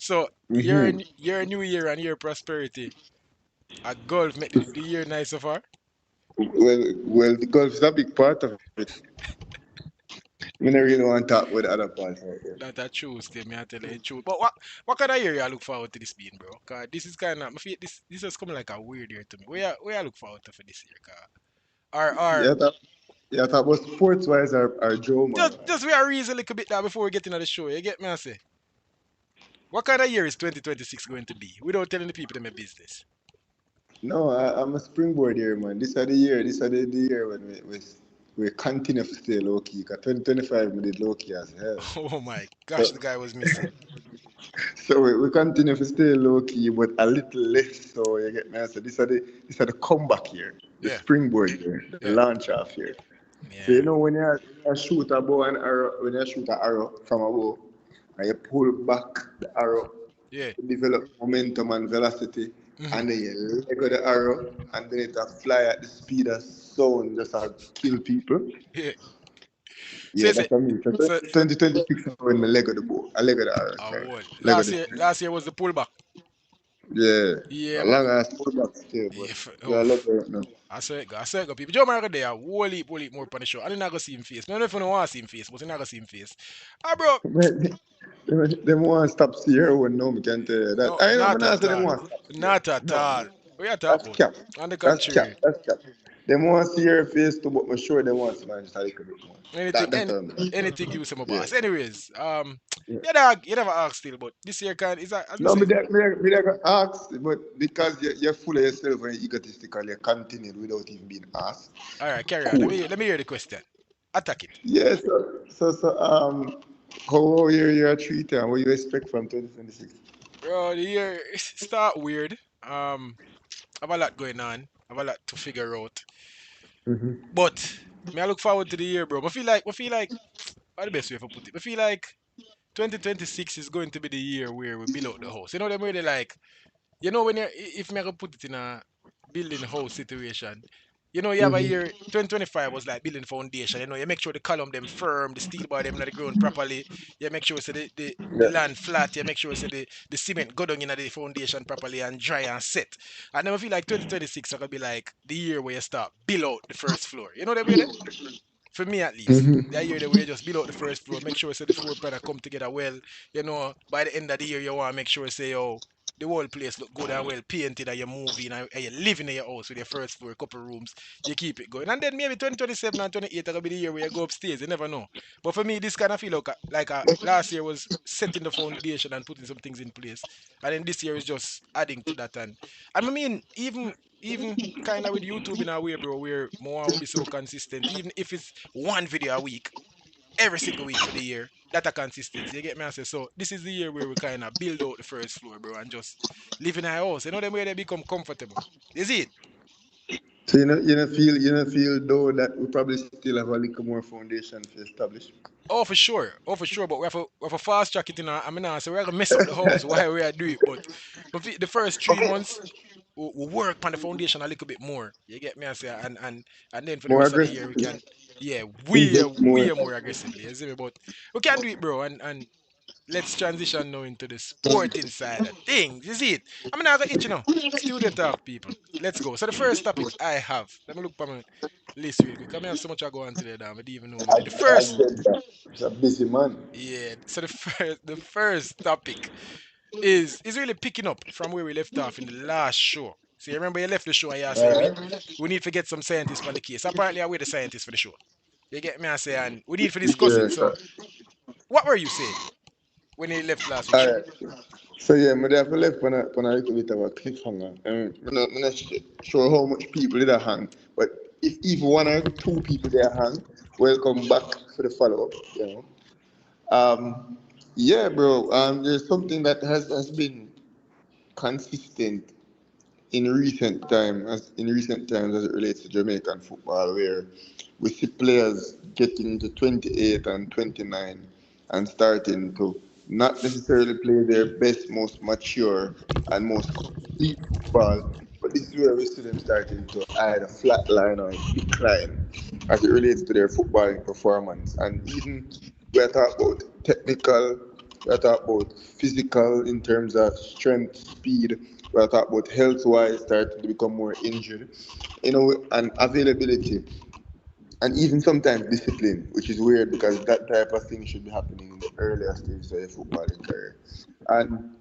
So your new year and your prosperity. A golf make the year nice so far. Well, the golf is a big part of it. We never really want to talk with the other parts right there. That I choose, me I tell you the truth. But what kind of year you look forward to this being, bro? Cause this is kind of this is coming like a weird year to me. Where you look forward to for this year, cause or Yeah, talk about sports wise or Joe man. just we are reason a little bit that before we get into the show. You get me? I say, what kind of year is 2026 going to be? Without telling the people them my business. No, I'm a springboard here, man. This are the year. This are the year when we continue to stay low key. Cause 2025 we did low key as hell. Oh my gosh, So, the guy was missing. so we continue to stay low key, but a little less. So you get me? So this are the comeback here, the Yeah, springboard here, the yeah, launch off here. So yeah, you know when you shoot a bow and arrow, when you shoot an arrow from a bow, and you pull back the arrow yeah. to develop momentum and velocity, Hmm. and then you let go the arrow, and then it a fly at the speed of sound, just a kill people. Yeah. So Yeah, you say, that's what I mean. So so 2026 is when I let go the bow, I let go the arrow, I sorry, won. let go the speed. Last year was the pullback. Yeah, Yeah, a but long ass pullback still, but yeah, we are let oof. go right now. I saw it, go people. Joe Marco there, whole heap more on the show. I didn't go see him face. I don't know if you want to see him face, but I not go see him face. Ah, bro, Them want to stop zero when no, me can tell you that. no, I know, not man, I at say them all. want to stop zero. Not at No, all. What you talk that's about? cap. On the That's cap. contrary, That's cap. Them want to see your face too, but I'm sure they want to man just a little bit more. anything, That's what I mean. anything you say, my Yeah. boss. Anyways, Yeah. you never ask still, but this year can is that as me No, say. me there go ask, but because you're full of yourself and egotistical, you continue without even being asked. All right, carry on. Cool. Let me hear the question. Attack it. Yes. How you're treating and what you expect from 2026? Bro, the year start weird. Have a lot going on. Have a lot to figure out. Mm-hmm. But me, I look forward to the year, bro. I feel like, how the best way to put it? I feel like 2026 is going to be the year where we build out the house. You know them really like, you know when you if me I could put it in a building house situation, you know you have a Mm-hmm. year 2025 was like building foundation. You know you make sure the column them firm, the steel bar them in the ground properly. You make sure so the Yeah. land flat. You make sure so the cement go down in the foundation properly and dry and set. And then I feel like 2026 is gonna be like the year where you start build out the first floor. You know them way there? For me at least. Mm-hmm. That year that we just build out the first floor, make sure say the floor plan come together well. You know, by the end of the year you want to make sure say oh the whole place look good and well painted and you're moving and you're living in your house with your first floor, couple rooms, you keep it going. And then maybe 2027 and 28 will be the year where you go upstairs, you never know. But for me, this kind of feel like last year was setting the foundation and putting some things in place. And then this year is just adding to that. And I mean, even kind of with YouTube in a way, bro, where more will be so consistent. Even if it's one video a week, every single week for the year, that a consistency. You get me? I say so. This is the year where we kind of build out the first floor, bro, and just live in our house. You know them where they become comfortable. Is it? So you know feel though that we probably still have a little more foundation to establish. Oh, for sure. Oh, for sure. But we have a fast track it in our, I mean, so we're going to mess up the house while we are doing it. But the first 3 months, we work on the foundation a little bit more. You get me? I say, and then for the More rest of the year, we aggressively. can, yeah, Invest more. way more aggressively. You see me? But we can do it, bro. And let's transition now into the sporting side of things. You see it? I'm not going to itch, you know. Studio talk, people. Let's go. So the first topic I have, let me look for my list real quick. I may have so much I go on today, damn. I didn't even know. I, The I first get that. He's a busy man. yeah. So the first topic is really picking up from where we left off in the last show. So you remember you left the show and you say we need to get some scientists on the case. Apparently I were the scientists for the show. You get me I say and we need to discuss Yeah. it. So what were you saying when you left last week's All show? right. So yeah, me have left on a little bit of a cliffhanger. I'm not sure how much people did I hang, but if even one or two people there hang, welcome back for the follow up. You know. Yeah, bro. There's something that has been consistent in recent times as it relates to Jamaican football, where we see players getting to 28 and 29 and starting to not necessarily play their best, most mature, and most complete football. But this is where we see them starting to either flatline or decline as it relates to their footballing performance. And even we are talking about technical, We talk about physical in terms of strength, speed. We talk about health wise, starting to become more injured, and availability, and even sometimes discipline, which is weird because that type of thing should be happening in the earlier stages of your footballing career. And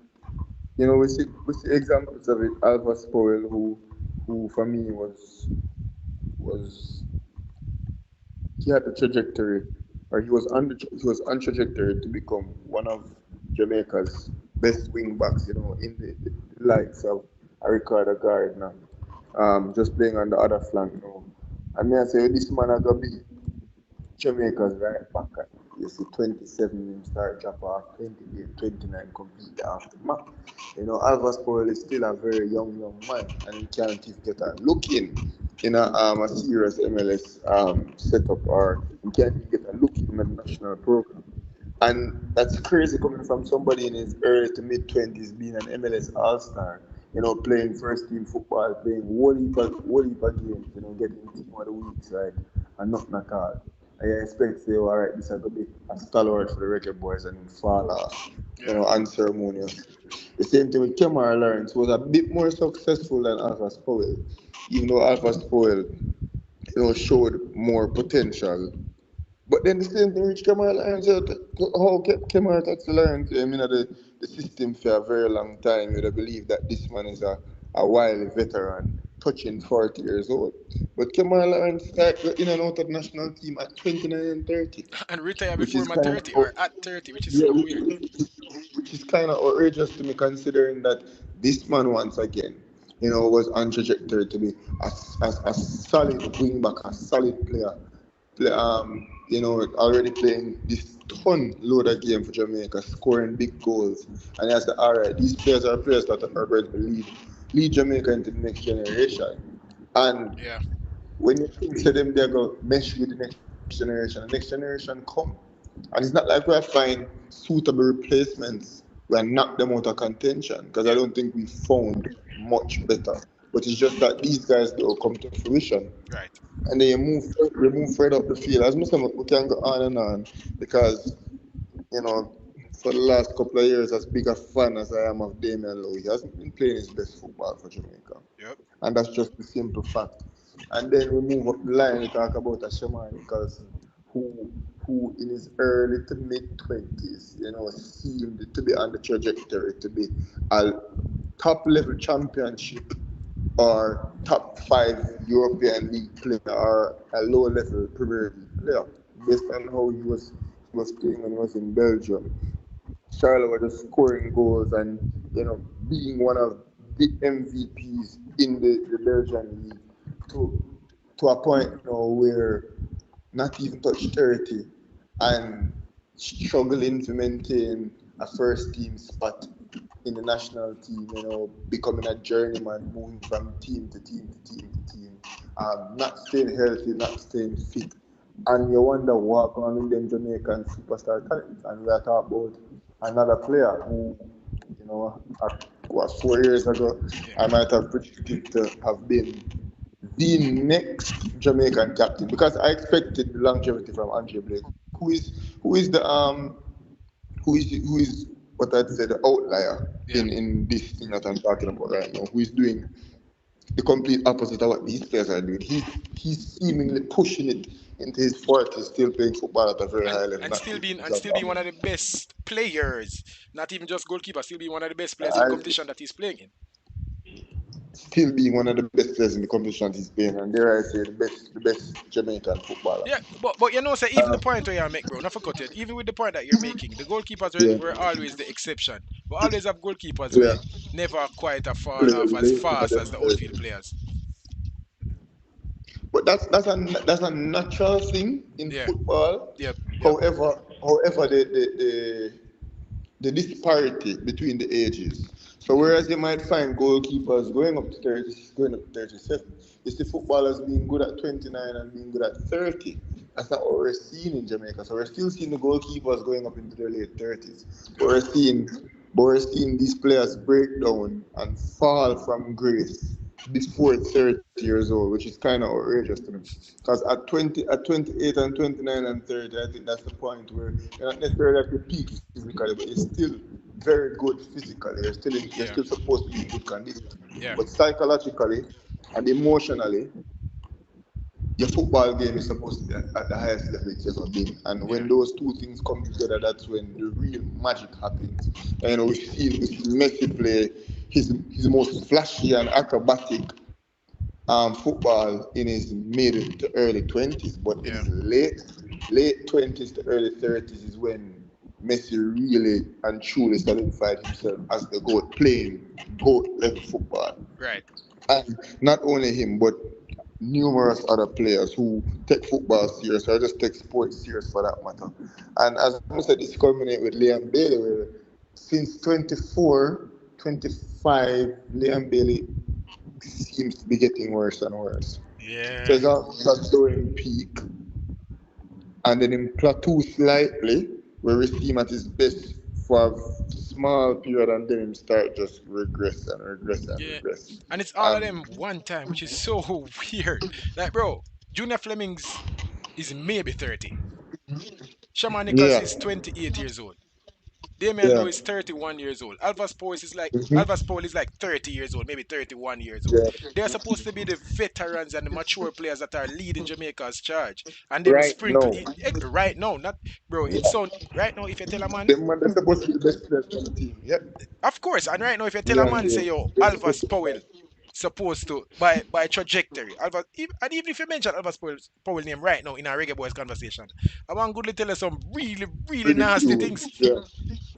we see examples of it. Alvis Powell, who for me was he had the trajectory, or he was on trajectory to become one of Jamaica's best wing backs. In the likes of Ricardo Gardner, just playing on the other flank now. And me I say this man I gonna be Jamaica's right back. And you see 27 him start drop off, 28, 29 completely off the map. Alvas Powell is still a very young man, and he can't even get a look in a serious MLS setup, or he can't even get a look in the national program. And that's crazy coming from somebody in his early to mid 20s, being an MLS All Star, playing first team football, playing whole heap of games, getting team of the weeks, right? And nothing at all. I expect, say, all right, this is going to be a stalwart for the Reggae Boys and fall off, Yeah. unceremonious. The same thing with Kemar Lawrence, who was a bit more successful than Alphas Powell, even though Alphas Powell, showed more potential. But then the same thing with Kemar Lyons, how Kemar touched the Lions, the system for a very long time. You'd have believed that this man is a wily veteran, touching 40 years old. But Kemar Lyons started in and out of the national team at 29 and 30, And retire which before is my kind 30 of or at 30, which is yeah, so weird. which is kind of outrageous to me, considering that this man once again, was on trajectory to be a solid wing back, a solid player. Already playing this ton load of game for Jamaica, scoring big goals. And I said, all right, these players are players that are going to lead Jamaica into the next generation. And Yeah. when you think to them they're going to mesh with the next generation come. And it's not like we find suitable replacements. We knock them out of contention because I Yeah. don't think we found much better. But it's just that these guys don't come to fruition. Right. And then you move further up the field. As Mr. We can go on and on because, for the last couple of years, as big a fan as I am of Damian Lowe, he hasn't been playing his best football for Jamaica. Yep. And that's just the simple fact. And then we move up the line, we talk about a Shaman Nicholson, who who in his early to mid 20s, seemed to be on the trajectory to be a top level championship or top five European League player or a low level Premier League player, based on how he was playing when he was in Belgium. Charlotte were just scoring goals and being one of the MVPs in the Belgian league to to a point now where not even touch 30 and struggling to maintain a first team spot in the national team, becoming a journeyman, moving from team to team to team to team, not staying healthy, not staying fit. And you wonder what going on with them Jamaican superstar talent. And we are talking about another player who, what, 4 years ago, Yeah. I might have predicted to have been the next Jamaican captain because I expected the longevity from Andre Blake, who is what I'd say the outlier Yeah. in this thing that I'm talking about right now, who is doing the complete opposite of what these players are doing. He's seemingly pushing it into his 40s, still playing football at a very And high level, and not still even being a and still drop being off. one of the best players, not even just goalkeeper, still being one of the best players in the I competition that he's playing in. still being one of the best players in the competition he's been, and dare I say the best Jamaican footballer. Yeah, but say even the point where you make, bro, not forget it. Even with the point that you're making, the goalkeepers Yeah, were always the exception. We always have goalkeepers yeah. where never quite a fall Players, off as they, some of fast as them the players. outfield players. But that's a natural thing in Yeah. football. Yep. Yep. However, the disparity between the ages. So Mm. whereas you might find goalkeepers going up to 30, going up to 37, you see footballers being good at 29 and being good at 30. That's not what we're seeing in Jamaica. So we're still seeing the goalkeepers going up into their late 30s. But Yep. we're seeing these players break down and fall from grace before 30 years old, which is kind of outrageous to me. Because at 28 and 29 and 30, I think that's the point where you're not necessarily at your peak physically, but you're still very good physically. You're Yeah, still supposed to be in good condition. yeah, But psychologically and emotionally, your football game is supposed to be at the highest level it's ever been. And yeah, when those two things come together, that's when the real magic happens. And we've seen Messi play his most flashy and acrobatic football in his mid to early 20s, but in yeah, his late 20s to early 30s is when Messi really and truly solidified himself as the GOAT, playing GOAT level football. right. And not only him, but numerous other players who take football serious or just take sports serious for that matter. And as I said, it's culminated with Liam Bailey, where since 24, 25, Liam Bailey seems to be getting worse and worse. So Yeah, he's on plateauing peak, and then in plateau slightly, where we see him at his best for a small period, and then him start just regress and regress and yeah. regress. And it's all of And them one time, which is so weird. Like, bro, Junior Flemings is maybe 30. Shaman Nichols yeah, is 28 years old. Damian yeah, Lowe is 31 years old. Alvas hmm, Paul is like 30 years old, maybe 31 years old. yeah. They're supposed to be the veterans and the mature players that are leading Jamaica's charge. And then we Right sprinkle now, it right now, not bro, it's so right now if you tell a man, them man, they're supposed to be the best players on the team. Yep. of course, and right now if you tell a Yeah, man yeah. say yo, They're supposed Alvas to be Powell supposed to by trajectory. And even if you mention Powell name right now in our reggae boys conversation, I want good to tell us some really, really nasty ridicule. things. Yeah.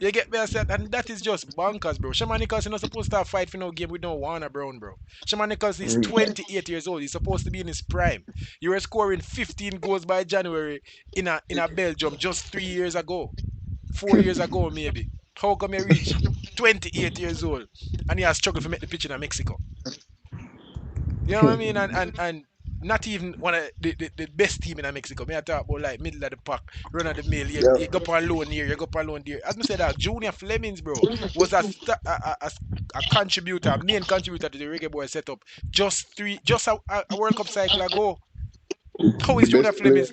You get me? I said, and that is just bonkers, bro. Shaman Nichols is not supposed to have fight for no game with no Warner Brown, bro. Shaman Nichols is Mm. 28 years old. He's supposed to be in his prime. You were scoring 15 goals by January in a Belgium just 3 years ago, 4 years ago maybe. How come you reach 28 years old and he has struggled to make the pitch in Mexico? You know what I mean? And not even one of the best team in Mexico. Me I talk about like middle of the pack, run of the mill. You go Yep. on loan here, you go on loan there. As I said, that Junior Flemings, bro, was a contributor, a main contributor to the Reggae Boy setup just a World Cup cycle ago. How is The Junior Flemings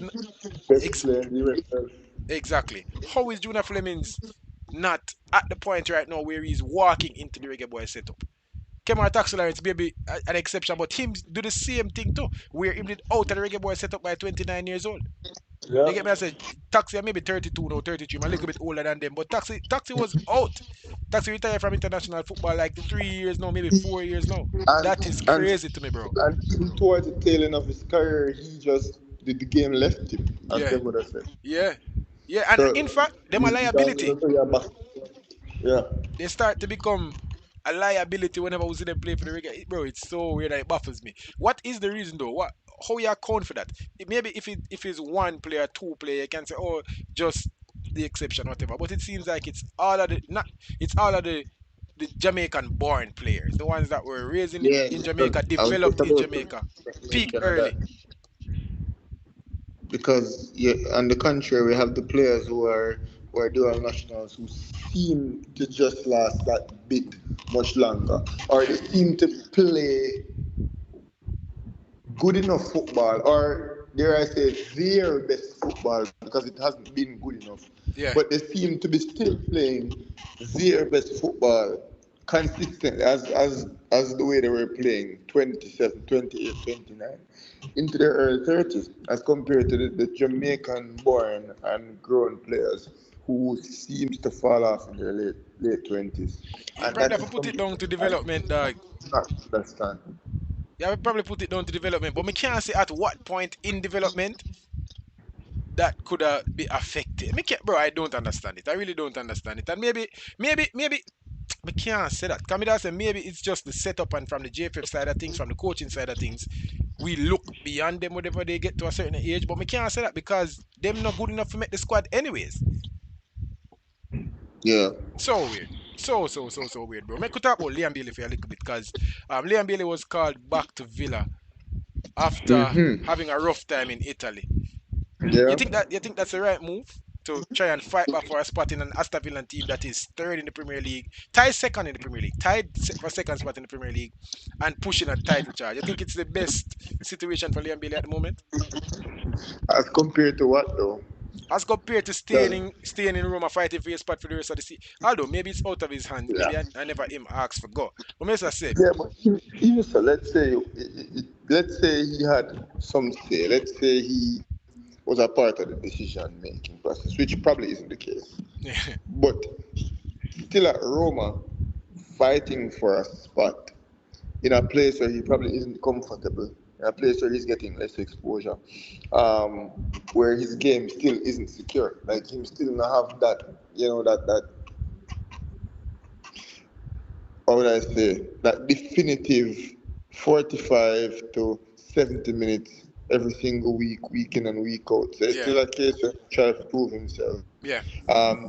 best ex- player in the USL. exactly? How is Junior Flemings not at the point right now where he's walking into the Reggae Boy setup? Kemar Taxler is maybe an exception, but him do the same thing too. Where him did out of the reggae boy set up by 29 years old. You Yeah. get me? I said Taxi maybe 32 now, 33. I'm a little bit older than them, but Taxi was out. Taxi retired from international football like 3 years now, maybe 4 years now. And That is and crazy to me, bro. and even towards the tail end of his career, he just the game left him, as Yeah, they would have said. yeah, yeah. And So in fact, them a because liability. you're back. Yeah. They start to become a liability whenever we see them play for the reggae. Bro, it's so weird that it baffles me. What is the reason though? How you account for that? Maybe if it's one player, two player, you can say, oh, just the exception, whatever. But it seems like it's all of the not it's all of the Jamaican born players, the ones that were raised Yeah. in Because Jamaica, I was just developed in about to Jamaica, peak mention of that. early. Because yeah, on the contrary, we have the players who are dual nationals who seem to just last that bit much longer, or Yeah, they seem to play good enough football, or dare I say, their best football because it hasn't been good enough. yeah. But they seem to be still playing their best football consistently as the way they were playing 27, 28, 29 into their early 30s as compared to the Jamaican born and grown players who seems to fall off in their late 20s. You And probably that have is to put it something down to I development, dog. not understand. You have to probably put it down to development, but me can't say at what point in development that could be affected. Me can't, bro, I don't understand it. I really don't understand it. And maybe we can't say that. Come here, say maybe it's just the setup and from the JFF side of things, from the coaching side of things, we look beyond them whenever they get to a certain age. But we can't say that because them not good enough to make the squad anyways. Yeah. So weird. So weird, bro. Me could talk about Liam Bailey for a little bit because Liam Bailey was called back to Villa after Mm-hmm. having a rough time in Italy. Yeah. You think that's the right move? to try and fight back for a spot in an Aston Villa team that is third in the Premier League, tied second in the Premier League, tied for second spot in the Premier League, and pushing a title charge. I think it's the best situation for Liam Bailey at the moment, As compared to what though? as compared to Because, staying in Roma fighting for his spot for the rest of the season. Although maybe it's out of his hands, yeah. maybe I never him asked for go. But as I said, Yeah, but even so, let's say he had some say. Let's say he was a part of the decision-making process, which probably isn't the case. yeah, But still at Roma, fighting for a spot in a place where he probably isn't comfortable, in a place where he's getting less exposure, where his game still isn't secure. Like him still not have that, that how would I say, that definitive 45 to 70 minutes every single week, week in and week out. So it's yeah, still a case where he tries to prove himself. yeah,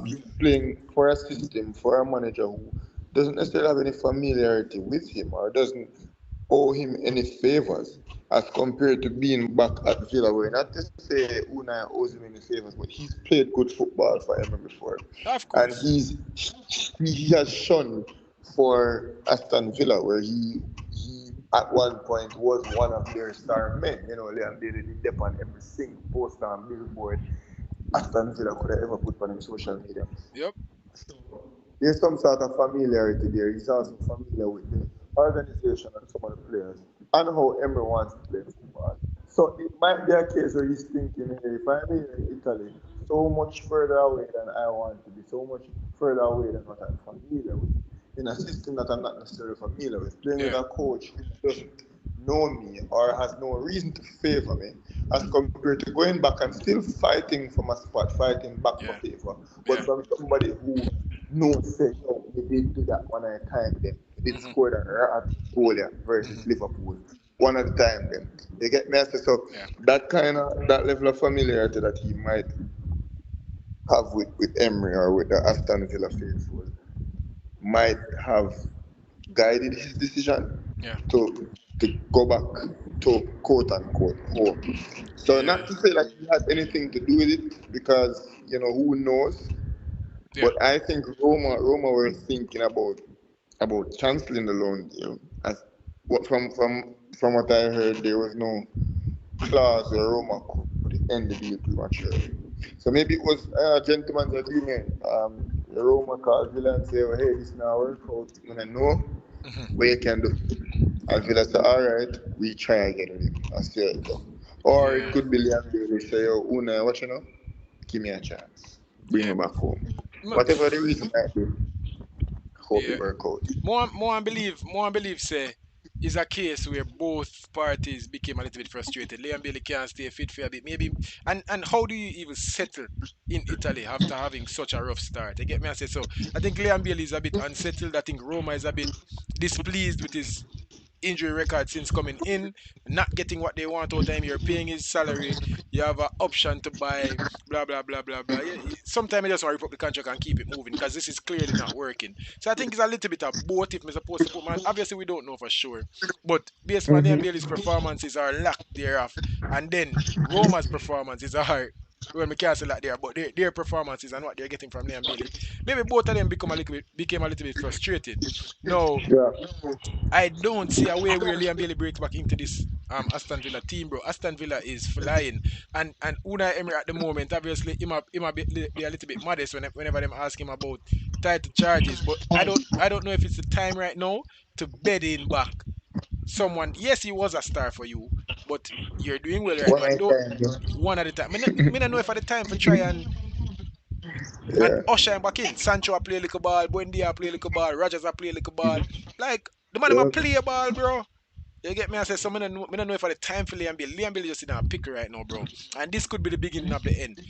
He's playing for a system, for a manager who doesn't necessarily have any familiarity with him or doesn't owe him any favors as compared to being back at Villa, where not to say Unai owes him any favors, but he's played good football for Emery before, of and course, he has shone for Aston Villa, where he at one point was one of their star men. Liam Bailey did dip on every single poster and billboard Aston Villa could have ever put on his social media. yep, There's some sort of familiarity there. He's also familiar with the organization and some of the players and how Emery wants to play football. So it might be a case where he's thinking, hey, if I'm here in Italy, so much further away than I want to be, so much further away than what I'm familiar with, in a system that I'm not necessarily familiar with, playing with yeah, a coach who doesn't know me or has no reason to favor me, as compared to going back and still fighting from a spot, fighting back for yeah, favor, but yeah, from somebody who knows, say, yo, we did do that one at a time then. We did hmm score that goal hmm versus Liverpool one at a time then. You get me? So yeah, that level of familiarity that he might have with Emery or with the Aston Villa faithful might have guided his decision yeah, to go back to quote unquote home. So yeah, not to say that he had anything to do with it, because who knows. yeah, But I think Roma were thinking about cancelling the loan deal. As what from what I heard, there was no clause where Roma could end the deal prematurely. So maybe it was a gentleman's agreement. Roma called Villa and say, oh, hey, this now work out. When I know hmm what you can do. And Villa say, all right, we try again with him. I see how it go. Or it yeah, could be Liam Bailey say, oh, Una, what you know? Give me a chance. Bring yeah. me back home. M- Whatever the reason might be, hope Yeah. it work out. More and believe say is a case where both parties became a little bit frustrated. Liam Bailey can't stay fit for a bit. Maybe and how do you even settle in Italy after having such a rough start? You get me? I say so. I think Liam Bailey is a bit unsettled. I think Roma is a bit displeased with his injury record since coming in, not getting what they want out of him. You're paying his salary. You have an option to buy, blah blah blah blah blah. Yeah, sometimes you just want to rip up the contract and keep it moving because this is clearly not working. So I think it's a little bit of both. If I'm supposed to put man, obviously we don't know for sure, but based on Liam Bailey's performances are lack thereof, and then Roma's performances are. Well, we can't say that there, but their performances and what they're getting from Liam Bailey, maybe both of them became a little bit frustrated. No, Yeah. I don't see a way where Liam Bailey breaks back into this Aston Villa team, bro. Aston Villa is flying, and Unai Emery at the moment, obviously, he might be a little bit modest whenever them ask him about title charges, but I don't know if it's the time right now to bed in back someone. Yes, he was a star for you, but you're doing well right One now, and at don't a time. one at a time. Me not know if at the time for try and Yeah. usher him back in. Sancho a play a little ball, Buendia a play a little ball, Rogers a play a little ball. Like the man him a Yeah. play a ball, bro. You get me? I say so. Me no know if at the time for Liam Bailey. Liam Bailey just in a pick right now, bro. And this could be the beginning of the end.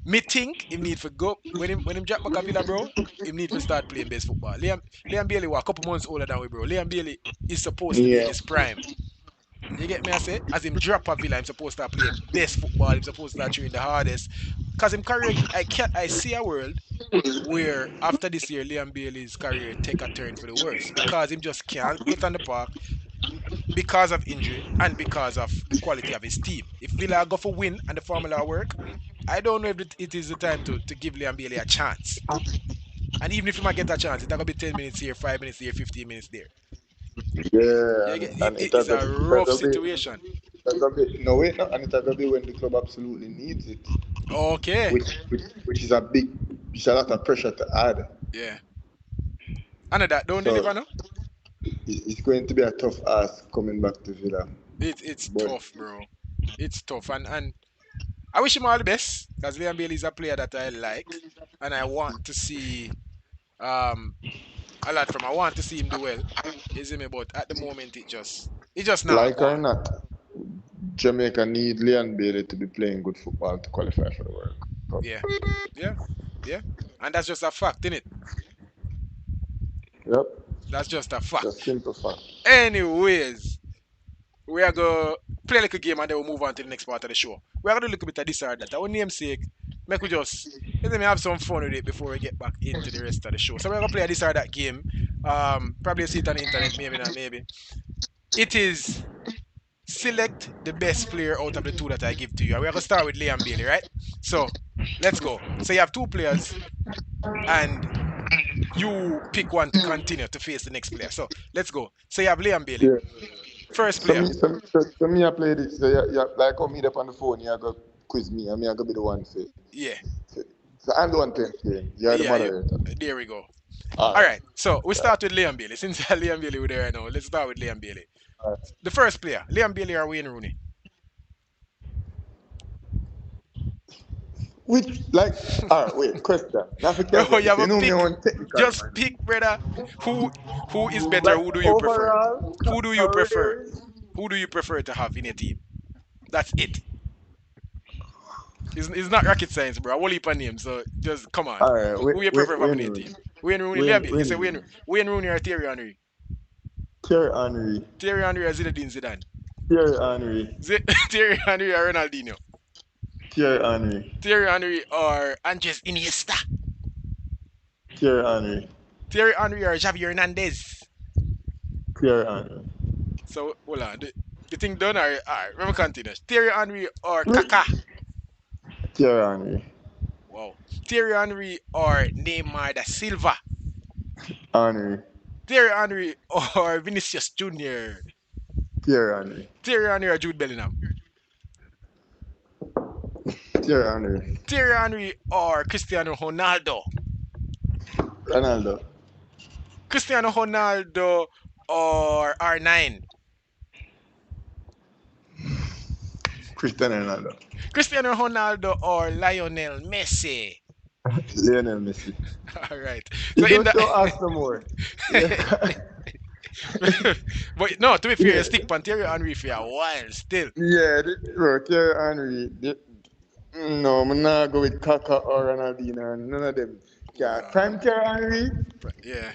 Me think him need for go when him drop back a Villa, bro. Him need to start playing best football. Liam Bailey was a couple months older than we, bro. Liam Bailey is supposed to be in Yeah. his prime. You get me? I say as him drop a Villa, I'm supposed to play best football. I'm supposed to start throwing the hardest. Cause him career, I see a world where after this year Liam Bailey's career take a turn for the worse because him just can't get on the park because of injury and because of the quality of his team. If Villa go for win and the formula work, I don't know if it is the time to give Liam Bailey a chance. And even if he might get a chance, it's gonna be 10 minutes here, 5 minutes here, 15 minutes there. Yeah, Yeah, and it is a rough situation. it a be no wait no, and it a be when the club absolutely needs it, Okay. which is a big, it's a lot of pressure to add. Yeah. And that don't So deliver now. it's going to be a tough ask coming back to Villa, It's but tough, bro. It's tough, and I wish him all the best because Liam Bailey is a player that I like, and I want to see um a lot from. I want to see him do well. Is me, but at the moment it just not like go or on. not, Jamaica need Leon Bailey to be playing good football to qualify for the World Cup. Yeah, yeah, yeah, and that's just a fact, innit? Yep, That's just a fact. just simple fact. Anyways, we are going to play a little game and then we'll move on to the next part of the show. We are going to do a little bit of this or that. Our namesake, make we just let me have some fun with it before we get back into the rest of the show. So we're going to play this or that game. Probably see it on the internet, maybe not, maybe. It is select the best player out of the two that I give to you. We're going to start with Liam Bailey, right? So let's go. So you have two players and you pick one to continue to face the next player. So let's go. So you have Liam Bailey. Yeah. First So player. me I play this. So like how me up on the phone, you go quiz me, and me I go be the one say. Yeah. So, so I'm the one playing the game. You're the Yeah, yeah. moderator. There we go. All All right. right. So we Yeah. start with Liam Bailey. Since Liam Bailey we're there right now, let's start with Liam Bailey. All right. The first player, Liam Bailey or Wayne Rooney? Which like, all right, wait, question. Now for Bro, you casualty, have you a know me pick. on technical Just man. pick, brother. Who who is better? Like Who do you prefer? overall Who do you prefer? careers. Who do you prefer to have in your team? That's it. It's not rocket science, bro. I won't leap a name, so just come on. All right, Who you prefer having Wayne in your Rooney. team? Wayne Rooney, Liam Bailey. You say Rooney. Wayne Rooney or Thierry Henry? Thierry Henry. Thierry Henry or Zinedine Zidane? Thierry Henry. Thierry Henry or Ronaldinho? Thierry Henry. Thierry Henry or Andres Iniesta? Thierry Henry. Thierry Henry or Javi Hernandez? Thierry Henry. So, hold on. The thing done? Alright, let me continue. Thierry Henry or Kaka? Thierry Henry. Wow. Thierry Henry or Neymar da Silva? Henry. Thierry Henry or Vinicius Jr.? Thierry Henry. Thierry Henry or Jude Bellingham? Thierry Henry. Thierry Henry or Cristiano Ronaldo? Ronaldo. Cristiano Ronaldo or R9? Cristiano Ronaldo. Cristiano Ronaldo or Lionel Messi? Lionel Messi. All right. You So in don't the show us no more. Yeah. but no, to be fair, you Yeah. stick Panterio Henry for a while still. Yeah, bro, Thierry Henry. No, I'm not go with Kaka or Ronaldinho. None of them. Yeah, Wow. prime Thierry Henry. Yeah,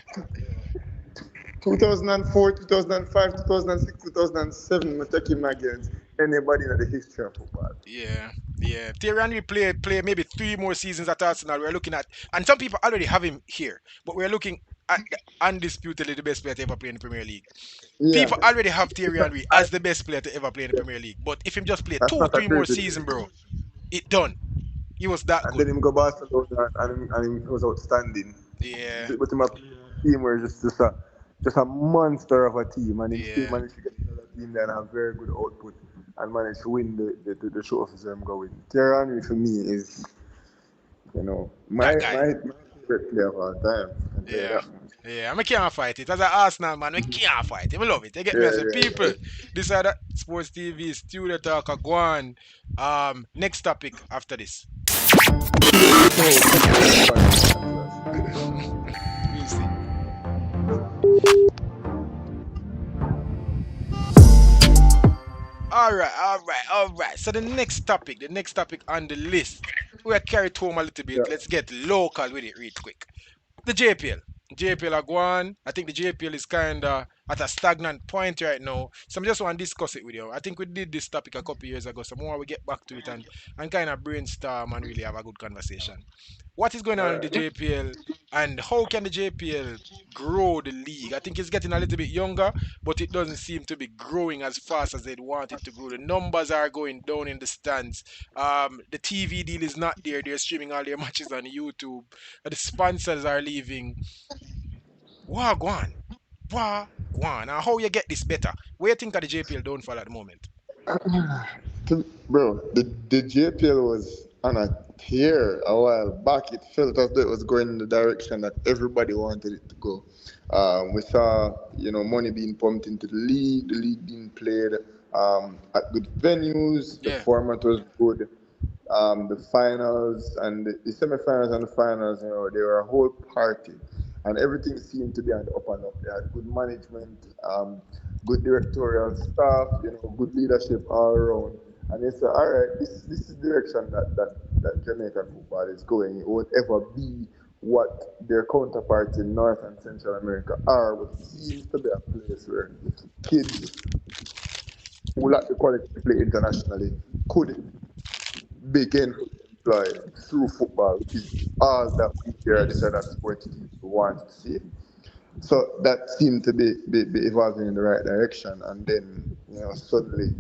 2004, 2005, 2006, 2007. I take him against anybody in the history of football. yeah, yeah. Thierry Henry play maybe 3 more seasons at Arsenal. We're looking at, and some people already have him here, but we're looking at the undisputedly the best player to ever play in the Premier League. Yeah, People already have Thierry it's not, Henry as the best player to ever play in the Premier League. But if him just play that's two, not a three more crazy seasons, thing. bro, it done. He was that And good. then him go Barcelona and he was outstanding. Yeah, But him a team where just a monster of a team, and him still yeah. managed to get another team that have very good output and managed to win the trophies them going. Thierry Henry for me is, That guy. my favorite player of all time. I can tell you Yeah. that much. Yeah, I can't fight it. As an Arsenal man, I can't fight it. I love it. You get me? I Yeah, say, people, yeah, this is that Sports TV Studio Talk. Go on. Next topic after this. We'll see. All right. So the next topic on the list, we are carried home a little bit. yeah. Let's get local with it real quick. The JPL. JPL are gone. I think the JPL is kind of at a stagnant point right now. So I just want to discuss it with you. I think we did this topic a couple years ago. So more we get back to it and kind of brainstorm and really have a good conversation. What is going on in the Alright. JPL, and how can the JPL grow the league? I think it's getting a little bit younger, but it doesn't seem to be growing as fast as they'd want it to grow. The numbers are going down in the stands. The TV deal is not there. They're streaming all their matches on YouTube. The sponsors are leaving. Wagwan. Wagwan. Now, how you get this better? Where you think of the JPL downfall at the moment? Bro, the JPL was on a tear a while back. It felt as though it was going in the direction that everybody wanted it to go. We saw, money being pumped into the league being played at good venues. The Yeah, format was good. The finals and the semifinals and the finals, they were a whole party, and everything seemed to be on the up and up. They had good management, good directorial staff, good leadership all around. And they said, all right, this is the direction that Jamaican football is going. It won't ever be what their counterparts in North and Central America are, but it seems to be a place where kids who lack the quality to play internationally could begin to employ through football, which is all that we here at the Southern Sports TV want to see. So that seemed to be evolving in the right direction. And then, suddenly,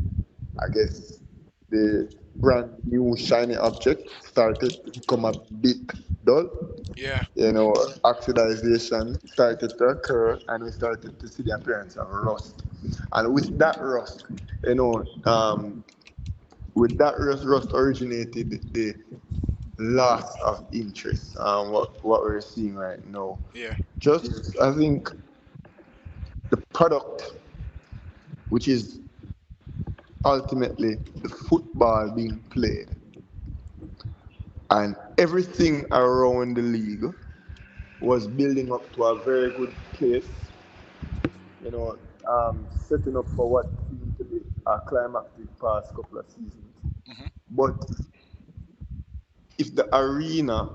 I guess the brand new shiny object started to become a bit dull. yeah, Oxidization started to occur, and we started to see the appearance of rust. And with that rust, you know, um, rust originated the loss of interest. What we're seeing right now, yeah, just I think the product, which is ultimately the football being played, and everything around the league was building up to a very good place. You know, setting up for what seemed to be a climactic past couple of seasons. hmm, But if the arena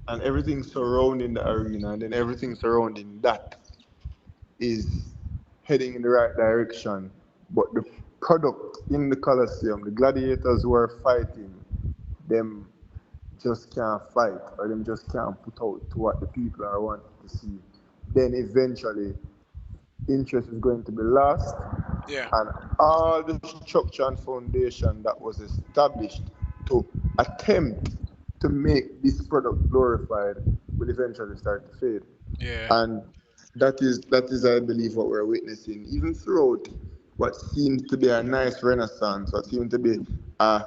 and everything surrounding the arena and then everything surrounding that is heading in the right direction, but the product in the Colosseum, the gladiators who are fighting, them just can't fight or them just can't put out to what the people are wanting to see, then eventually interest is going to be lost, yeah, and all the structure and foundation that was established to attempt to make this product glorified will eventually start to fade. yeah, And that is I believe what we're witnessing, even throughout what seems to be a nice renaissance, what seems to be a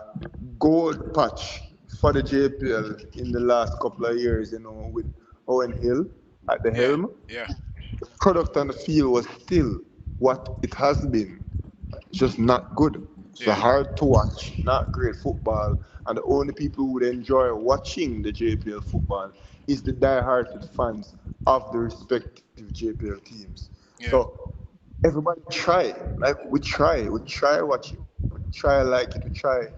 gold patch for the JPL in the last couple of years, with Owen Hill at the yeah, helm. yeah, The product on the field was still what it has been, just not good. So yeah, hard to watch, not great football, and the only people who would enjoy watching the JPL football is the die-hearted fans of the respective JPL teams. yeah, So everybody try, like we try watching, we try like it, we try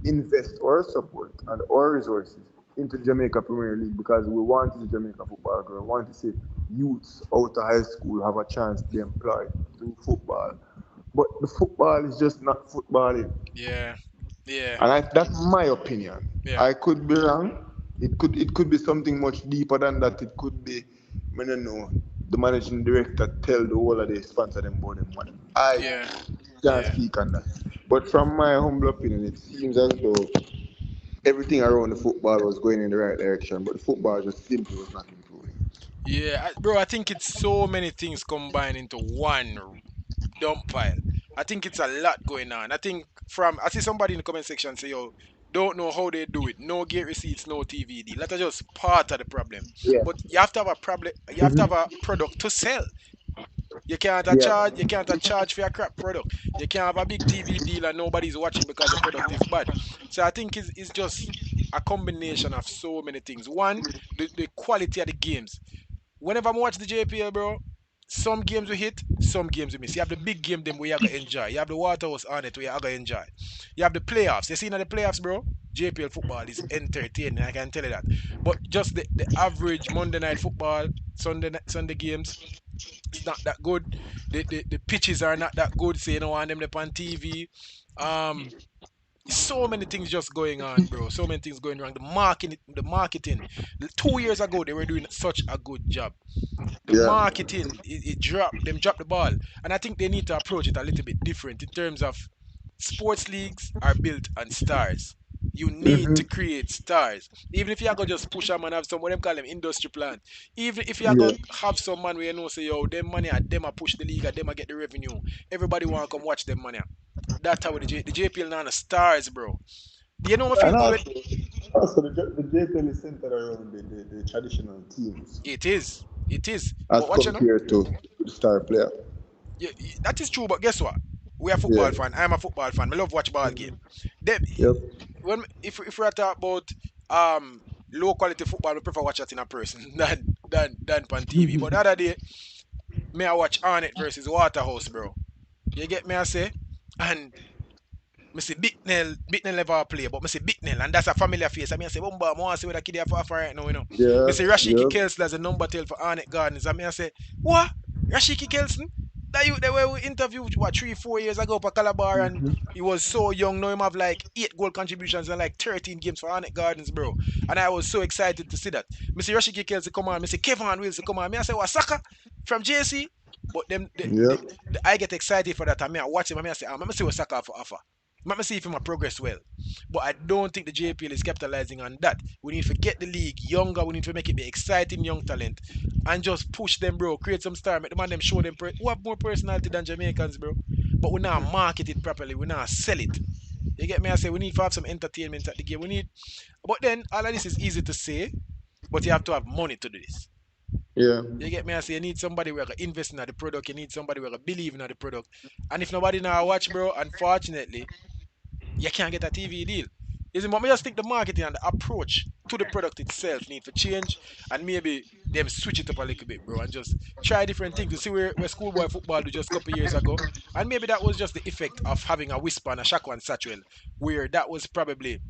invest our support and our resources into the Jamaica Premier League because we want the Jamaica football grow. We want to see youths out of high school have a chance to be employed through football. But the football is just not footballing. yeah, yeah, And that's my opinion. yeah, I could be wrong. It could be something much deeper than that. It could be, I don't know, the managing director tell the whole of the sponsor them about them money. I yeah, can't yeah. speak on that. But from my humble opinion, it seems as though everything around the football was going in the right direction, but the football just simply was not improving. Yeah, bro, I think it's so many things combined into one dump pile. I think it's a lot going on. I think I see somebody in the comment section say, yo, don't know how they do it. No gate receipts, no TVD. That is just part of the problem. Yeah. But you have to have a problem. You have to have a product to sell. You can't a Yeah. charge. You can't a charge for a crap product. You can't have a big TV deal and nobody's watching because the product is bad. So I think it's just a combination of so many things. One, the quality of the games. Whenever I watch the JPL, bro, some games we hit, some games we miss. You have the big game them where you gotta enjoy. You have the Waterhouse on it where you gotta enjoy. You have the playoffs. You see in the playoffs, bro. JPL football is entertaining. I can tell you that. But just the average Monday night football, Sunday games, it's not that good. The pitches are not that good. So you know, on them up on TV. Um, So many things just going on, bro. So many things going wrong. The marketing. 2 years ago, they were doing such a good job. The Yeah. marketing, it dropped. Them dropped the ball, and I think they need to approach it a little bit different in terms of sports leagues are built on stars. You need to Mm-hmm. create stars. Even if you are gonna just push them and have some what them call them industry plan. Even if you are Yeah. gonna have some man where you know say yo, them money at them a push the league, at them a get the revenue. Everybody wanna come watch them money. That's how the JPL now the stars, bro. You know I feel And good with also the JPL is centered around the traditional teams it is. It is. as But what you know? compared to the star player. Yeah, that is true, but guess what? We are Yeah. football fan. I'm a football fan. I love watch ball game. Them, Yep. when if we are talking about um low quality football, we prefer watch it in a person than on TV. But the other day, me I watch Arnett versus Waterhouse, bro. You get me I say? And me say Bicknell never play, but me say Bicknell, and that's a familiar face. I mean, I say, Bumba, I want to see what the kid have for right now, you know. Me Yeah. say Rashiki Yep. Kelson as a number 12 for Arnett Gardens. I mean, I say, what? Rashiki Kelson? That you they were interviewed what 3-4 years ago for Calabar, and he was so young. Now him have like 8 goal contributions and like 13 games for Arnett Gardens, bro. And I was so excited to see that. Me say Rashiki Kelson come on. Me say Kevin Wilson come on. Me I say what Saka from JC. But them, Yep. I get excited for that. I mean, I watch him. I mean, I say, let me see what Saka have for offer. Let me see if he might progress well. But I don't think the JPL is capitalizing on that. We need to get the league younger. We need to make it be exciting young talent and just push them, bro. Create some star. Make the man them show them who have more personality than Jamaicans, bro. But we now market it properly. We now sell it. You get me? I say we need to have some entertainment at the game. We need, but then all of this is easy to say, but you have to have money to do this. Yeah. You get me? I say you need somebody who can invest in the product. You need somebody who can believe in the product. And if nobody now watch, bro, unfortunately, you can't get a TV deal. Is it? But me just think the marketing and the approach to the product itself need to change, and maybe them switch it up a little bit, bro, and just try different things. You see where schoolboy football do just a couple years ago, and maybe that was just the effect of having a Whisper and a Shako and Satchwell, where that was probably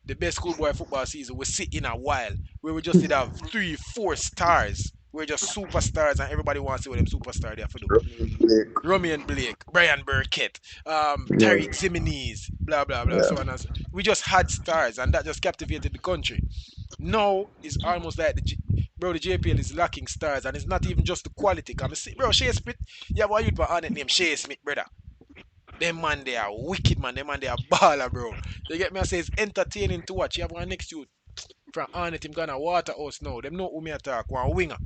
the best schoolboy football season we see in a while, where we just did have 3-4 stars. We're just superstars, and everybody wants to see what them superstar they have to do. Romeo Blake. Romy and Blake, Brian Burkett, Yeah. Tariq Zimenez, blah blah blah, so on Yeah. and so. We just had stars, and that just captivated the country. Now it's almost like the JPL is lacking stars, and it's not even just the quality. Come see, bro, Shea Smith, you have a youth on it named Shea Smith, brother. Them man, they are wicked, man. Them man, they are baller, bro. You get me? I say it's entertaining to watch. You have one next youth from Arnett, him gonna Waterhouse now. Them know who me attack, one winger.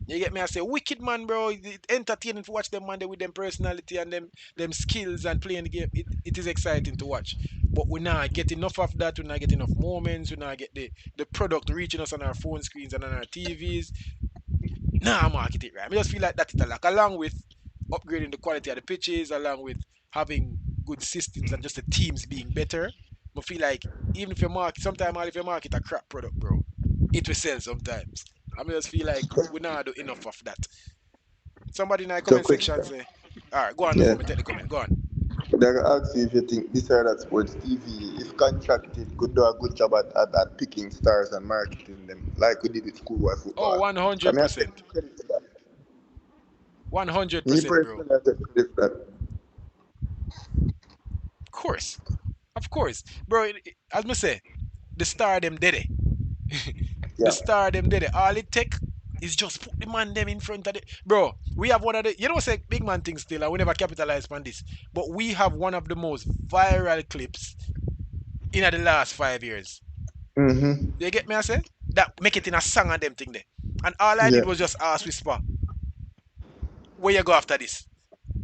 You get me? I say wicked man, bro. It entertaining to watch them man there with them personality and them skills and playing the game. It is exciting to watch. But we not get enough of that. We not get enough moments. We not get the product reaching us on our phone screens and on our TVs. Nah, market it right. I just feel like that it like along with upgrading the quality of the pitches, along with having good systems and just the teams being better. I feel like even if you market, sometimes if you market a crap product, bro, it will sell sometimes. I just feel like we not do enough of that. Somebody in the So comment section question. say, all right, go on before Yeah. me take the comment. Go on. They're gonna ask you if you think this or that sports TV, if contracted, could do a good job at picking stars and marketing them, like we did with schoolboy Oh, football. I mean, I take 100%. credit for that. Me 100%, bro. personally, I take credit for that. Of course. Of course. Bro, as me say, the star them did it. The Yeah. star them did it. All it take is just put the man them in front of the bro. We have one of the say big man thing still, and we never capitalize on this. But we have one of the most viral clips in the last 5 years. Mm-hmm. You get me? I say that make it in a song and them thing there. And all I Yeah. did was just ask Whisper, where you go after this?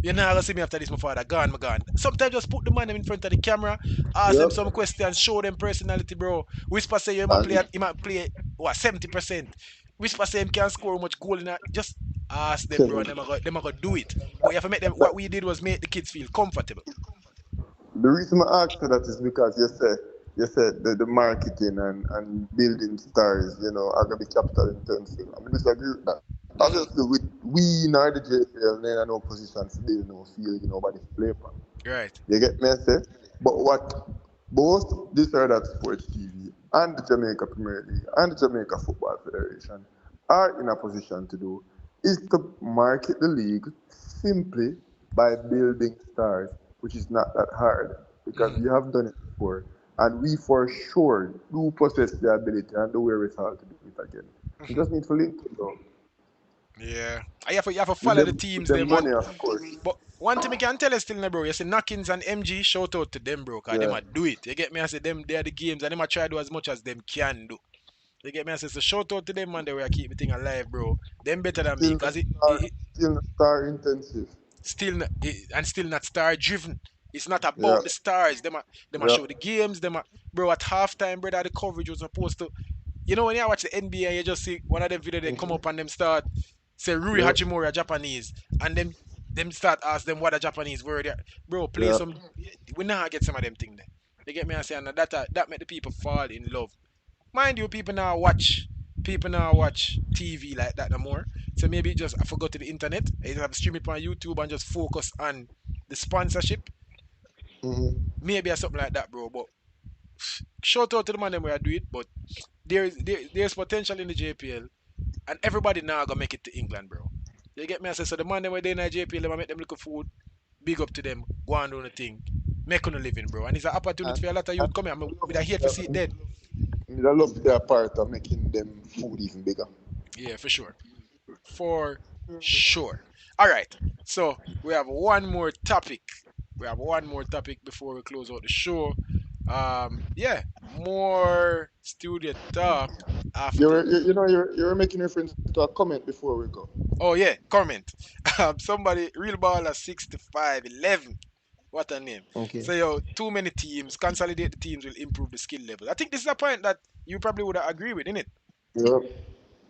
You're not gonna see me after this, my father. Gone, my gone. Sometimes just put the man in front of the camera, ask them Yep. some questions, show them personality, bro. Whisper say And he might play what 70%. Whisper say him can score much goal in that. Just ask them, bro, and them are gonna do it. But you have to make them what we did was make the kids feel comfortable. the reason I asked for that is because you said the marketing and building stars, are gonna be capital intensive. I mean, disagree with that. Hmm. Obviously, we in the JPL, they are no position to build no field, nobody to play for. Right. You get me? I say, but what both this or that sports TV and the Jamaica Premier League and the Jamaica Football Federation are in a position to do is to market the league simply by building stars, which is not that hard. because Hmm. we have done it before, and we for sure do possess the ability and the wherewithal to do it again. We Hmm. just need to link it though. Yeah. You have to follow the With teams, them them, money, and of course. but one thing I can tell you still, bro, you see Knockins and MG, shout out to them, bro, cause them Yeah. a do it. You get me? I say them, they are the games, and them a try to do as much as them can do. You get me? I say so. Shout out to them, man. They will keep the thing alive, bro. Them better than me, cause Still not star intensive. still not star driven. It's not Yeah. about the stars. Them a Yeah. show the games. Bro, at halftime, brother, the coverage was supposed to. You know when you watch the NBA, you just see one of them video they come up and them start say Rui Yep. Hachimura Japanese, and them start ask them what a Japanese word. Bro, play Yep. some. We now get some of them thing there. You get me? I say, and that make the people fall in love. Mind you, people now watch TV like that no more. So maybe just I forgot to the internet. I just have to stream it on YouTube and just focus on the sponsorship. Hmm. Maybe or something like that, bro. But shout out to the man them where I do it. But there's potential in the JPL, and everybody now gonna make it to England, bro. You get me? I say so. The man them where they in the JPL, them make them look food. Big up to them. Go and do the thing. Make on a living, bro. And it's an opportunity And, for a lot of and youth coming. I hate to see it dead. I love to be a part of making them food even bigger. Yeah, for sure. For sure. All right. So we have one more topic. We have one more topic before we close out the show. Yeah, more studio talk after. You're making reference to a comment before we go. Oh yeah, comment. Somebody real baller 6511. What a name. Okay. So yo, too many teams. Consolidate the teams will improve the skill level. I think this is a point that you probably would agree with, innit? Yeah.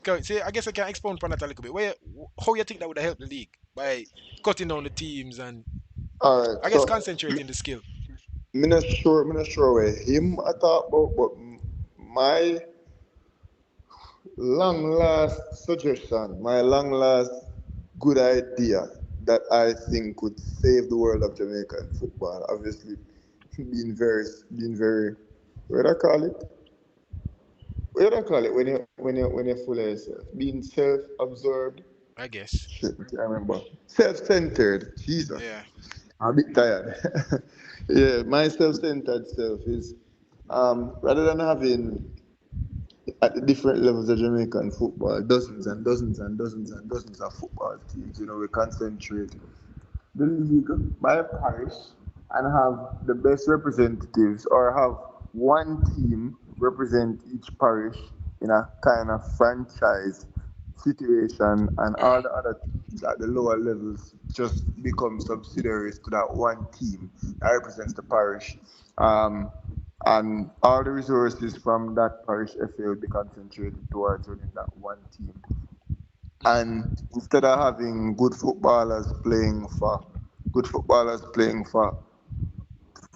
Okay, see, I guess I can expound upon that a little bit. How you think that would have helped the league by cutting down the teams and All right. I guess So concentrating the skill? me not sure where him I talk about, but my long last suggestion, my long last good idea that I think could save the world of Jamaican football. Obviously, being very, what do I call it? What do I call it when you're full of yourself? Being self-absorbed. I guess. Shit, I can't remember. Self-centered. Jesus, Yeah. I'm a bit tired. Yeah, my self-centered self is rather than having at the different levels of Jamaican football, dozens and dozens and dozens and dozens of football teams. We concentrate the league by parish and have the best representatives, or have one team represent each parish in a kind of franchise situation, and all Yeah. the other teams at the lower levels just become subsidiaries to that one team that represents the parish. Um, and all the resources from that parish FA will be concentrated towards running that one team. Hmm. And instead of having good footballers playing for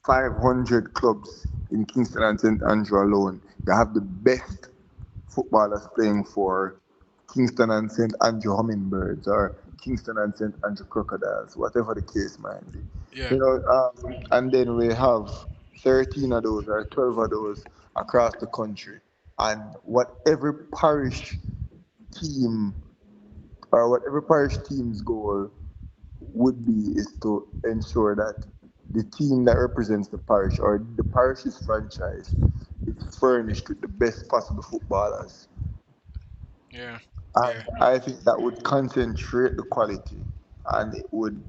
500 clubs in Kingston and St Andrew alone, you have the best footballers playing for Kingston and St Andrew Hummingbirds, or Kingston and St Andrew Crocodiles, whatever the case might be. Yeah. And then we have 13 of those or 12 of those across the country. And team whatever parish team's goal would be is to ensure that the team that represents the parish, or the parish's franchise, is furnished with the best possible footballers. Yeah. And Yeah. I think that would concentrate the quality, and it would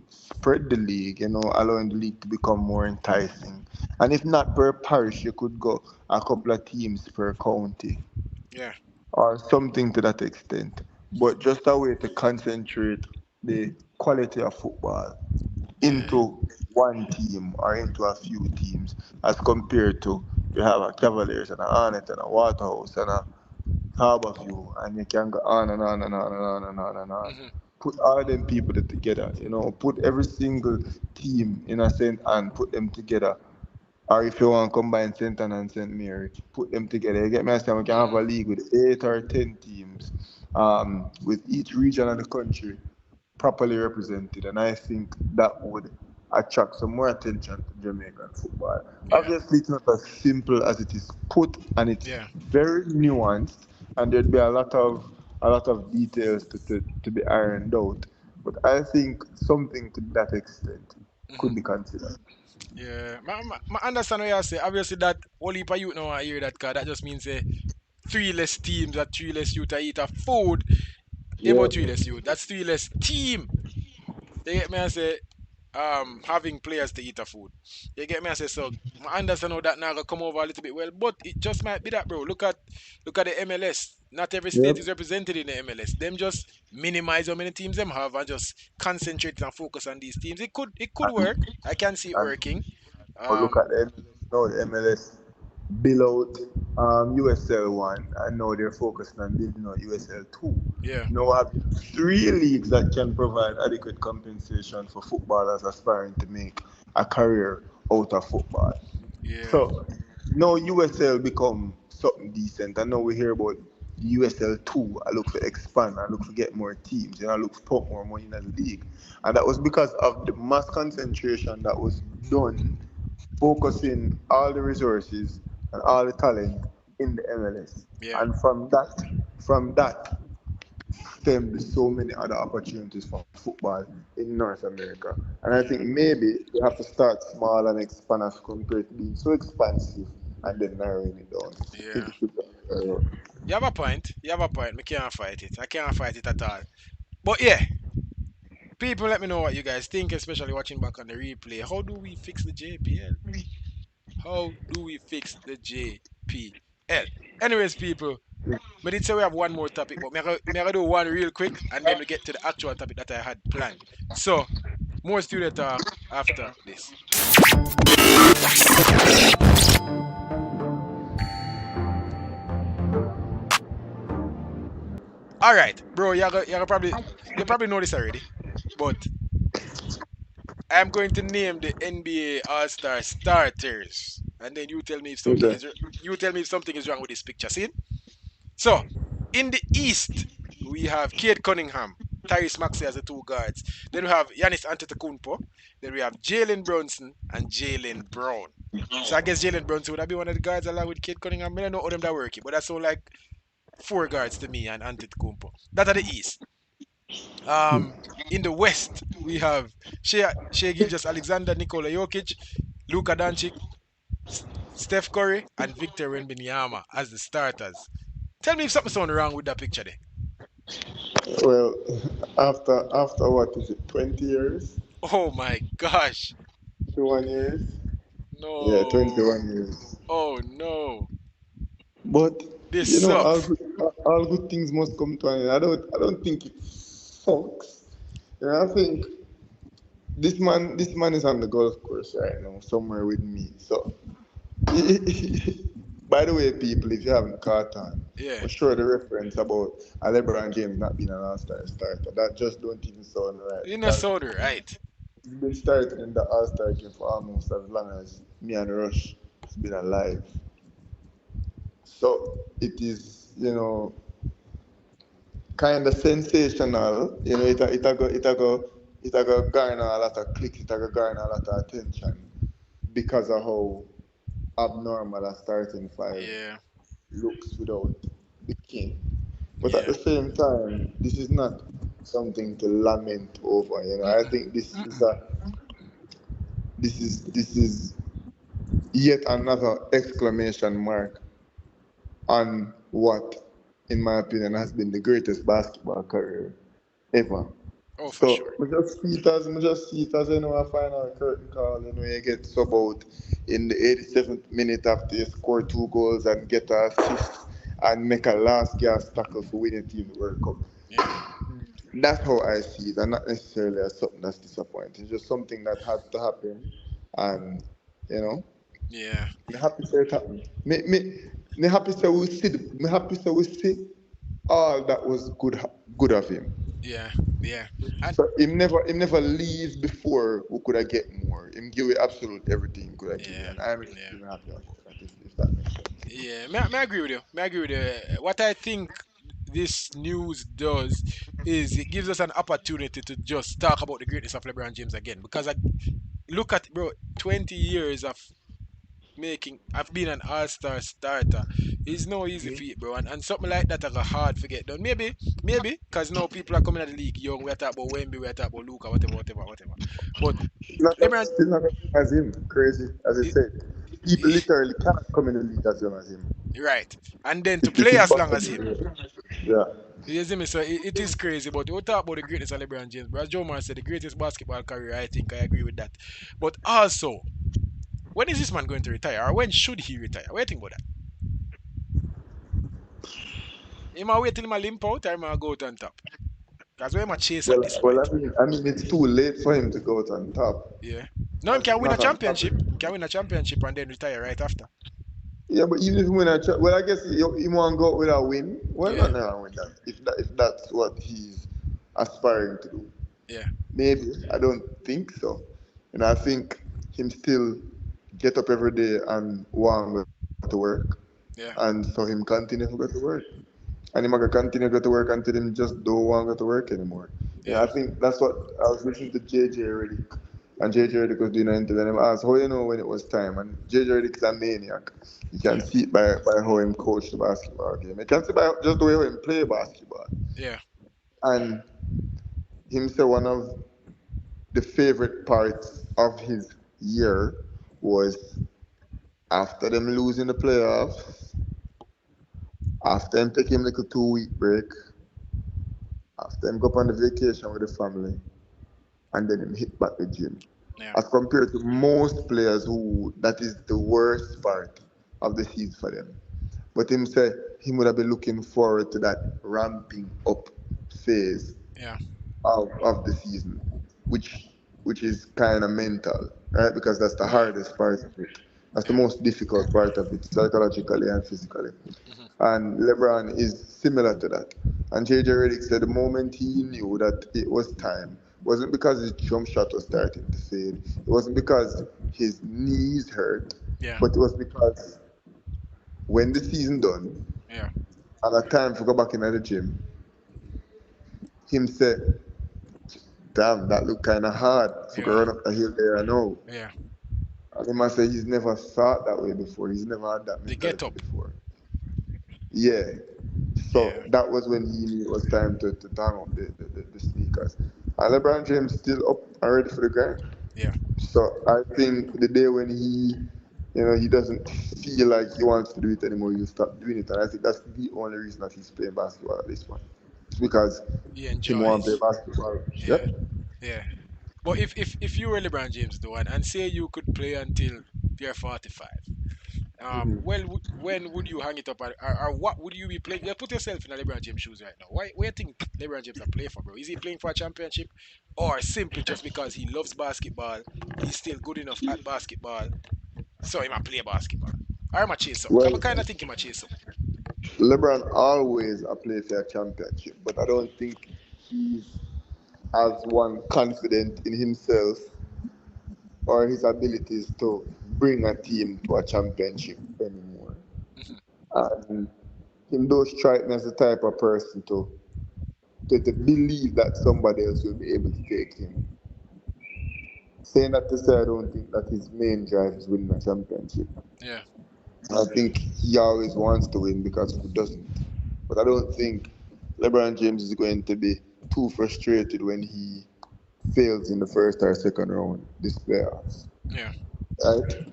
spread the league, allowing the league to become more enticing. And if not per parish, you could go a couple of teams per county, Yeah. or something to that extent. But just a way to concentrate the quality of football Yeah. into one team or into a few teams, as compared to you have a Cavaliers and a Hornet and a Waterhouse and a Harborview, and you can go on and on and on and on and on and on. Hmm. Put all them people together, put every single team in a sense and put them together. Or if you want to combine St. Anne and St. Mary, put them together. You get me? I saying we can have Hmm. a league with 8 or 10 teams, with each region of the country properly represented, and I think that would attract some more attention to Jamaican football. Yeah. Obviously, it's not as simple as it is put, and it's Yeah. very nuanced, and there'd be a lot of details to be ironed out. But I think something to that extent could Hmm. be considered. Yeah, my understand what you say. Obviously, that whole heap of youth now I hear that, cause that just means three less teams, that three less youth I eat a food. They Yeah, about three less youth. That's three less team. You get me? I say, having players to eat a food. You get me? I say, so I understand how that now gonna come over a little bit well, but it just might be that, bro. Look at the MLS. Not every state yep. is represented in the MLS. Them just minimize how many teams them have and just concentrate and focus on these teams. It could work. I can see it And working. but look Um, at the MLS now. The MLS bill out USL one, and now they're focusing on building out USL two. yeah, Now have three leagues that can provide adequate compensation for footballers aspiring to make a career out of football. yeah, So now USL become something decent. I know we hear about the USL two. I look for expand. I look for get more teams. And I look for put more money in the league. And that was because of the mass concentration that was done, focusing all the resources and all the talent in the MLS. yeah, And from that stemmed so many other opportunities for football in North America. And I think yeah, maybe we have to start small and expand as compared to being so expansive and then narrowing it down. I think yeah. it should be. You have a point. You have a point. Me can't fight it. I can't fight it at all. But yeah, people, let me know what you guys think, especially watching back on the replay. How do we fix the JPL? How do we fix the JPL? Anyways, people, me did say we have one more topic, but me I do one real quick, and then we get to the actual topic that I had planned. So, more studio talk after this. All right, bro, you probably know this already, but I'm going to name the NBA All Star starters, and then Okay. you tell me if something is wrong with this picture. See? So, in the East, we have Cade Cunningham, Tyrese Maxey as the two guards. Then we have Giannis Antetokounmpo. Then we have Jalen Brunson and Jalen Brown. So I guess Jalen Brunson would have been one of the guards along with Cade Cunningham. I don't know how them that working, but that's all like four guards to me and Antetokounmpo. That are the East. Um, in the West, we have Shea Gilgeous Alexander, Nikola Jokic, Luka Doncic, Steph Curry, and Victor Wembanyama as the starters. Tell me if something's wrong with that picture there. Well, after what is it? 20 years? Oh my gosh. 21 years? Yeah, No. 21 years. Oh no. But This all sucks. good things must come to an end. I don't think it sucks. I think this man is on the golf course right now, somewhere with me. So, by the way, people, if you haven't caught on, Yeah. for sure the reference about LeBron James not being an All-Star starter, that just don't even sound right In a because soda, right? he's been starting in the All-Star game for almost as long as me and Rush has been alive. So it is, kind of sensational. It a go garner a lot of clicks. It a go garner a lot of attention because of how abnormal a starting five Yeah. looks without the king. But at Yeah. the same time, this is not something to lament over. I Mm-mm. think this is Mm-mm. a this is yet another exclamation mark on what, in my opinion, has been the greatest basketball career ever. Oh, for So sure. we just see it as a final curtain call. You get sub out in the 87th minute after you score two goals and get an assist and make a last gas tackle for winning team the World Cup. Yeah. That's how I see it, and not necessarily as something that's disappointing. It's just something that had to happen, and you know, Yeah. me happy say it happened. Me happy say we see all that was good of him. Yeah. Yeah. And So him never leave before we could have get more. Him give you absolute everything he could have give you, yeah. and I'm Yeah. extremely happy about that. If that makes sense. Yeah. May I agree with you. May I agree with you. What I think this news does is it gives us an opportunity to just talk about the greatness of LeBron James again. Because I look at, bro, 20 years of making I've been an all-star starter is no easy feat, bro. And something like that I got hard to get done. Maybe because now people are coming at the league young. We're talking about Wemby, we're talking about Luca, whatever. But LeBron, Still not as young as him. Crazy, as I i- said. People i- literally cannot come in the league as young as him. right? And then to It's play as long as impossible. him. Yeah. You see me? So it is crazy. But we talk about the greatness of LeBron James, bro. As Joe Man said, the greatest basketball career. I think I agree with that. But also, when is this man going to retire, or when should he retire? What do you think about that? Am I wait till him a limp out, or am I go out on top? Because where am I chase at this Well, point? it's too late for him to go out on top. Yeah. No, him Because can he's win a not on top. championship. He can win a championship and then retire right after. Yeah, but even if he win well, I guess he want to go out with a win. Well, Yeah, not now with that. If that's what he's aspiring to do, yeah, maybe I don't think so. And I think him still get up every day and want to go to work, and yeah, so him continue to go to work. And him gonna continue to go to work until him just don't want to go to work anymore. Yeah, I yeah, think that's what I was listening to JJ Redick, and JJ Redick was doing an interview, and him asked how you know when it was time, and JJ Redick is a maniac. You can yeah, see it by how him coach the basketball game. You can see by just the way how him play basketball. yeah, And him say one of the favorite parts of his year was after them losing the playoffs, after him taking like a 2 week break, after him go up on the vacation with the family, and then him hit back the gym. yeah, As compared to most players who that is the worst part of the season for them. But him say he would have been looking forward to that ramping up phase yeah, of the season, which which is kind of mental, right? Because that's the yeah, hardest part of it. That's the yeah. most difficult part of it, psychologically and physically. Hmm. And LeBron is similar to that. And JJ Redick said the moment he knew that it was time, wasn't because his jump shot was starting to fade. It wasn't because his knees hurt, Yeah, but it was because when the season done yeah, and a time to go back in the gym, him said, damn, that look kind of hard for yeah, going up the hill there, I know. yeah. And he must say he's never thought that way before. He's never had that The get mentality up. before. Yeah. So Yeah, that was when he knew it was time to hang up the sneakers. And LeBron James still up and ready for the grind. yeah, So I think the day when he doesn't feel like he wants to do it anymore, he'll stop doing it. And I think that's the only reason that he's playing basketball at this point. It's because he him want to enjoys. play basketball. Yeah, Yep. yeah. But if you were LeBron James though, and say you could play until you're 45, when would you hang it up, or what would you be playing? Yeah, put yourself in a LeBron James shoes right now. Why you think LeBron James are playing for, bro? Is he playing for a championship, or simply just because he loves basketball, he's still good enough at basketball, so he might play basketball? Or am I chase something? Cause I Well, kind of think he might chase something. LeBron always a play for a championship, but I don't think he's as one confident in himself or his abilities to bring a team to a championship anymore. Hmm. And him does strike me as the type of person to believe that somebody else will be able to take him. Saying that to say I don't think that his main drive is winning a championship. Yeah, I think he always wants to win because who doesn't? But I don't think LeBron James is going to be too frustrated when he fails in the first or second round this playoffs. yeah, Right?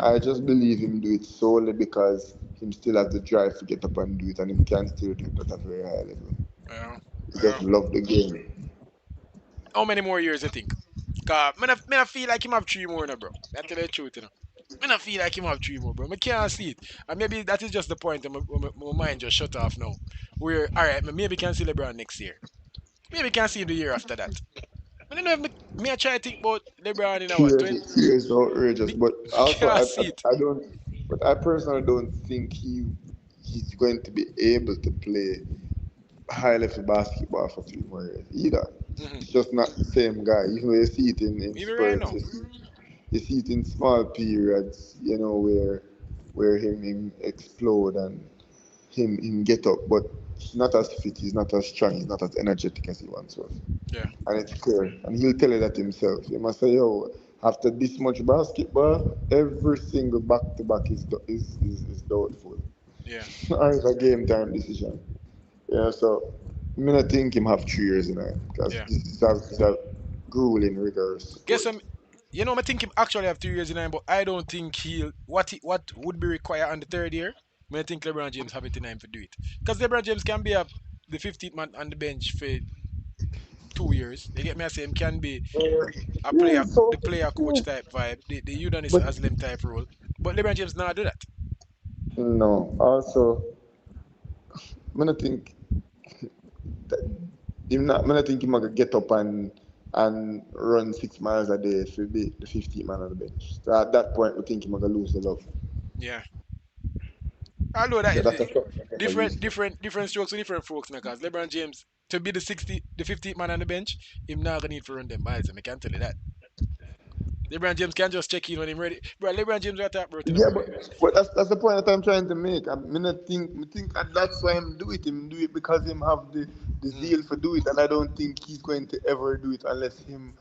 I just believe him do it solely because him still has the drive to get up and do it, and him can still do it at a very high level. yeah, He just yeah. love the game. How many more years you think? Cause me not feel like him have 3 more now, bro. I tell you the truth, Me not feel like him have 3 more, bro. Me can't see it. And maybe that is just the point my mind just shut off now. Where, alright, me maybe can see LeBron next year. Maybe can see him the year after that. I don't know if me I try to think about LeBron in our 20. He is outrageous, Me, but me also can't see it. I don't, but I personally don't think he's going to be able to play high level basketball for 3 more years either. Hmm. It's just not the same guy. Even though you see it in Maybe right spurts, now. you see it in small periods, where him explode and him get up, but he's not as fit, he's not as strong, he's not as energetic as he once was. Yeah, And it's clear. And he'll tell you that himself. He must say, yo, After this much basketball, every single back to back is doubtful. Yeah, Or it's a game time decision. Yeah, so I mean, I think him have 3 years in it because yeah. this is a grueling, rigorous Guess sport. I'm. You know, I think him actually have 2 years in him, but I don't think he'll. What would be required on the third year? I think LeBron James have it in him to do it. Because LeBron James can be the 15th man on the bench for 2 years. You get me? I say him can be a Yeah, player, so the player yeah. coach type vibe, the Udonis But Haslem type role. But LeBron James not do that. no, also, I mean, I think that I mean, I think he might get up and run 6 miles a day if he be the 50th man on the bench. So at that point, we think he might lose the love. Yeah, I know that So is that's a structure I'm never used to. different strokes for different folks. Because LeBron James to be the 50th man on the bench, him not gonna need to run them miles. I can tell you that. LeBron James can just check in when him ready. Bro, LeBron James right up, bro, to Yeah, bro. but that's the point that I'm trying to make. I mean, I think and that's why him do it. Him do it because him have the Mm, zeal for do it, and I don't think he's going to ever do it unless him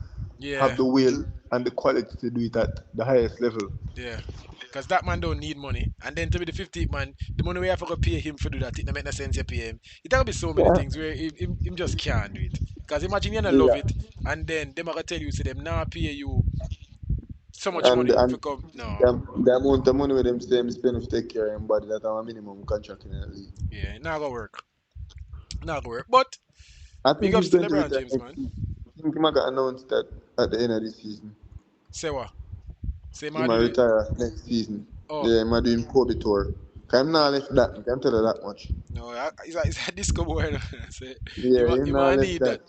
have yeah, the will and the quality to do it at the highest level. yeah. Because that man don't need money. And then to be the 50th man, the money we have to pay him for do that, it don't make no sense you pay him. It will be so many Yeah, things where him just can't do it. Because imagine you don't love yeah. it, and then them are going to tell you, say them now pay you so much And money for and come. No, the amount of money with them say him spend to take care of him body that are a minimum contract in the league. yeah, it not going to work. Not going to work. But I big think he's ups to going to LeBron retire James, next man. season. I think he might get announced that at the end of this season. Say what? Say He my might do the. retire next season. Oh, Yeah, he might do him Kobe tour. 'Cause I'm not left that. I can tell you that much. no, it's a disco boy. Say, Yeah, he you not might left need that. that.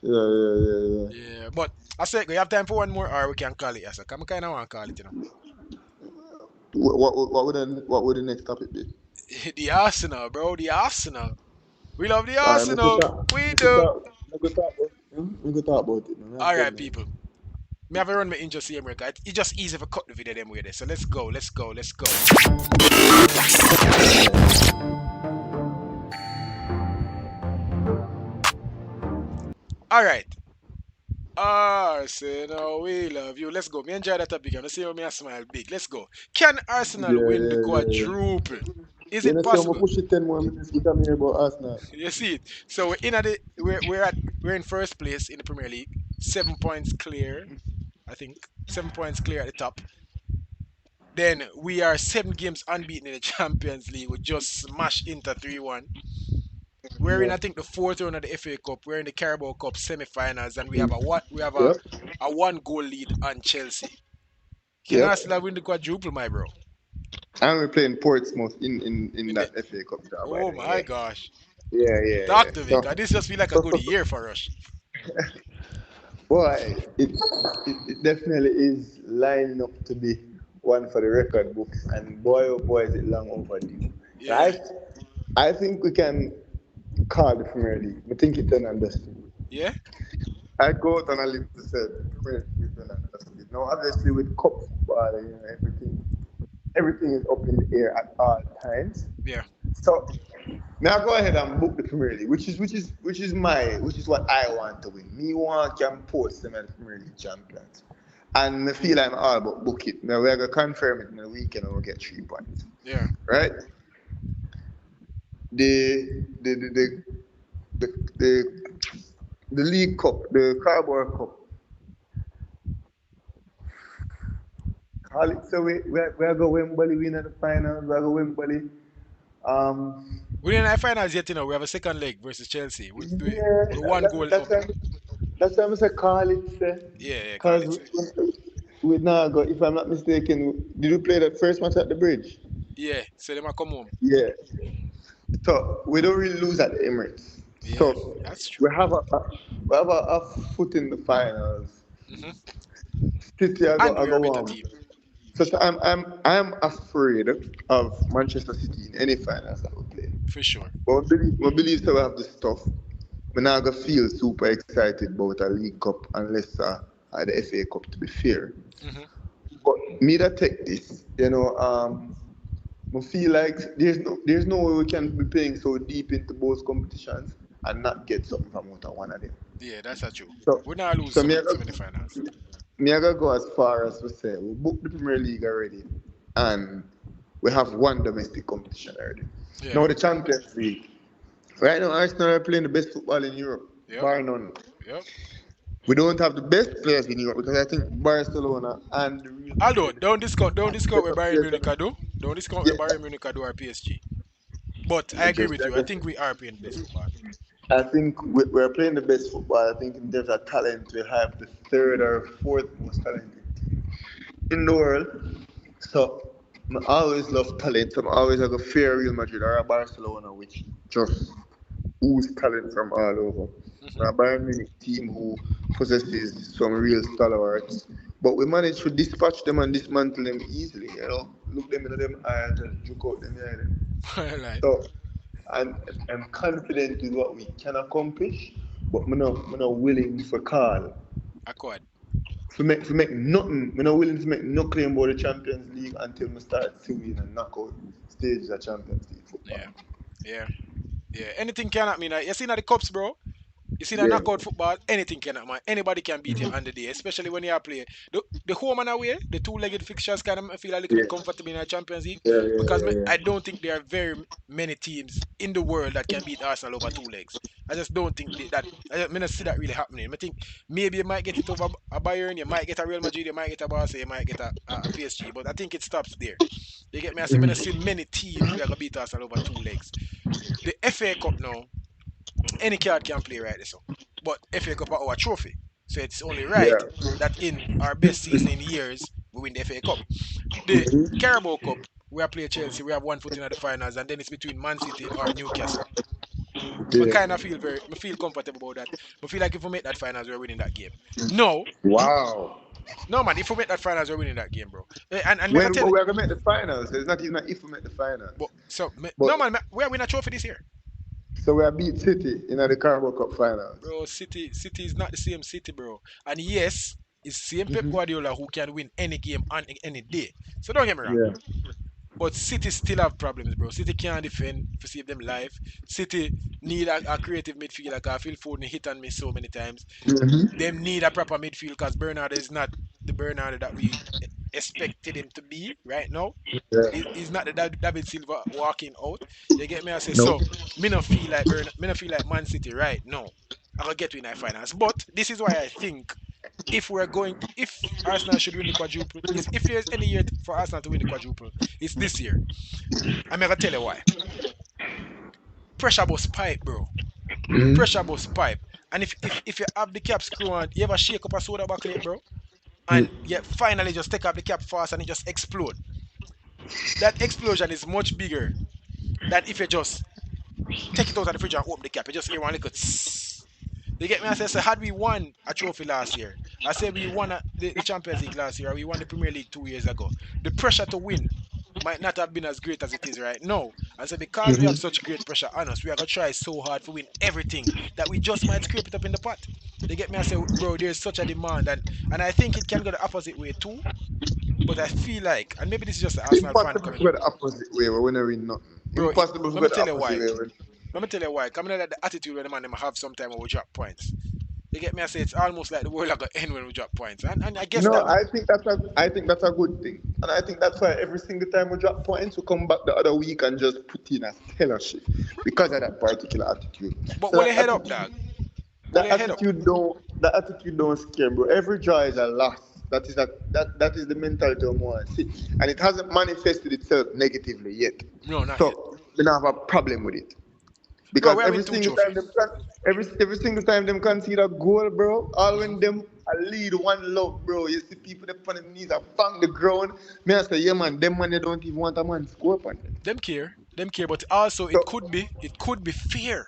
Yeah, yeah, yeah, yeah. Yeah, but I said, we have time for one more, or we can call it. I said, come kind of want to call it, What would the next topic be? the Arsenal, bro, the Arsenal. We love the All right, Arsenal. We do. we could talk about it. Man. I All tell right, you. people. Me have a run my in just America. It's just easy to cut the video them way there. So let's go, let's go, let's go. All right. Arsenal, we love you. Let's go. Me enjoy that topic. I see how me a smile big. Let's go. Can Arsenal Yeah, win the yeah, yeah, yeah. quadruple? Is You it know, see, I'm gonna possible? push it 10 more minutes. We come here about Arsenal. You see it. So we're in first place in the Premier League, 7 points clear. I think 7 points clear at the top. Then we are 7 games unbeaten in the Champions League. We just smashed Inter 3-1. We're in, Yeah. I think, the fourth round of the FA Cup. We're in the Carabao Cup semi-finals, and we have Yep. a one goal lead on Chelsea. Can Yep. Arsenal win the quadruple, my bro? And we're playing Portsmouth in In the that FA Cup job, by Oh the way. my Yeah. gosh, Yeah, yeah, talk yeah. to me, So, cause this just feel like a so, good so year for us. boy, it definitely is lining up to be one for the record books, and boy, oh boy, is it long overdue. Yeah, Right? I think we can call the Premier League. I think it's done and dusted. yeah, I go out on a limb to say the Premier League is done and dusted. Now, obviously, with cup football, everything is up in the air at all times. yeah. So now go ahead and book the Premier League, which is what I want to win. Me want can post them as Premier League champions. And I feel I'm all about book it. Now we're gonna confirm it in the weekend and we'll get 3 points. Yeah. Right? The the the the the, the, the League Cup, the Carabao Cup. Call it so we go Wembley win at the finals, we go Wembley. Um We didn't have finals yet, We have a second leg versus Chelsea yeah, with one goal that's up. that's why I say call it, Yeah, yeah, call because it. we now go. If I'm not mistaken, did you play that first match at the bridge? Yeah, so they might come home. Yeah. So we don't really lose at the Emirates. Yeah, So that's true. we have a foot in the finals. Hmm. City And I we are a go better on. team, So I'm afraid of Manchester City in any finals that we play. for sure. But we believe that we have the stuff. We're not gonna feel super excited about a League Cup unless the FA Cup, to be fair. Hmm. But me that take this, I feel like there's no way we can be playing so deep into both competitions and not get something from out of one of them. Yeah, that's a true. So We not lose so me I so go, many finals. Me I gotta go as far as to say we booked the Premier League already, and we have one domestic competition already. Yeah. Now the Champions League. Right now, Arsenal are playing the best football in Europe, Yep. bar none. Yep. We don't have the best players in Europe because I think Barcelona and Real Although Madrid don't discount what better Bayern players Munich than do. Don't discount what yeah. Bayern Munich do or PSG. But I I agree just, with I you. I just, think we are playing the best football. I think we're playing the best football. I think in terms of talent, we have the third or fourth most talented team in the world. So I always love talent. So I always have a fear Real Madrid or a Barcelona, which just ooze talent from all over. Hmm. A Bayern Munich team who possesses some real stalwarts. But we managed to dispatch them and dismantle them easily, Look them in them eye and just juke out them behind them. Like, So I'm I'm confident with what we can accomplish, but I'm not willing for call. accord. For make nothing, I'm not willing to make no claim about the Champions League until we start seeing and knockout stages of Champions League football. Yeah. Yeah. Yeah. Anything can happen. You see now the cups, bro. You see that Yeah. knockout football, anything can happen. Anybody can beat you on the day, especially when you are playing. The home and away, the two-legged fixtures kind of feel a little Yeah. bit comfortable in the Champions League Yeah, yeah, because yeah, yeah. I don't think there are very many teams in the world that can beat Arsenal over two legs. I just don't think that. I don't see that really happening. I think maybe you might get it over a Bayern, you might get a Real Madrid, you might get a Barca, you might get a PSG, but I think it stops there. You get me? I don't see many teams who are gonna beat Arsenal over two legs. The FA Cup now, any card can play right so. But FA Cup are our trophy. So it's only right Yeah. that in our best season in years, we win the FA Cup. The Carabao Cup, we are playing Chelsea, we have one foot in the finals, and then it's between Man City or Newcastle. I Yeah. kind of I feel comfortable about that. I feel like if we make that finals, we're winning that game. No, Wow. no man, if we make that finals, we're winning that game, bro. And me I When tell you, we are gonna make the finals, so it's not even if we make the finals. but so But no man, we are winning a trophy this year. so we are beat City in the Carabao Cup finals. Bro, City is not the same City, bro. And yes, it's same Pep Guardiola who can win any game on any day. So don't get me wrong. Yeah. But City still have problems, bro. City can't defend to save them life. City need a creative midfielder. Like I feel Foden hit and miss so many times. Them need a proper midfield because Bernard is not the Bernard that we expected him to be right now. Yeah. He's not the David Silva walking out. You get me? I say No. so. Me not feel like Me not feel like Man City right now. I will get to in our finals. But this is why I think if Arsenal should win the quadruple, is if there's any year for Arsenal to win the quadruple, it's this year. I'm gonna tell you why. Pressure bus pipe, bro. Pressure bus pipe. And if you have the cap screw on, you ever shake up a soda bucket, bro? And you finally just take up the cap fast and it just explode. That explosion is much bigger than if you just take it out of the fridge and open the cap. You just hear one little tss. You get me? I say, so had we won a trophy last year, I say we won the Champions League last year, or we won the Premier League 2 years ago, the pressure to win might not have been as great as it is right now. And so because we have such great pressure on us, we are gonna try so hard to win everything that we just might scrape it up in the pot. You get me? I say, bro, there's such a demand, and I think it can go the opposite way too. But I feel like, and maybe this is just the Arsenal fan Impossible to coming go out, the opposite way. We're winning win nothing. bro. Impossible to Let go me the tell you opposite why. way. Let me tell you why. Coming out of the attitude when the man them have sometime when we drop points. You get me? I say it's almost like the world are gonna end when we drop points, and I guess No, that I think that's a good thing, and I think that's why every single time we drop points, we come back the other week and just put in a stellar shift because of that particular attitude. But So will you head up, dog? Will you head up? that attitude don't scare, bro. Every draw is a loss. That is the mentality of one. See, and it hasn't manifested itself negatively yet. No, not yet. So we don't have a problem with it. Bro, Because we are win two trophy. every single time them concede a goal, bro, all when them a lead one love, bro. You see people that on them knees and bang the ground. Me I say, yeah man, them man they don't even want a man score upon them. Them care, but also So it could be fear.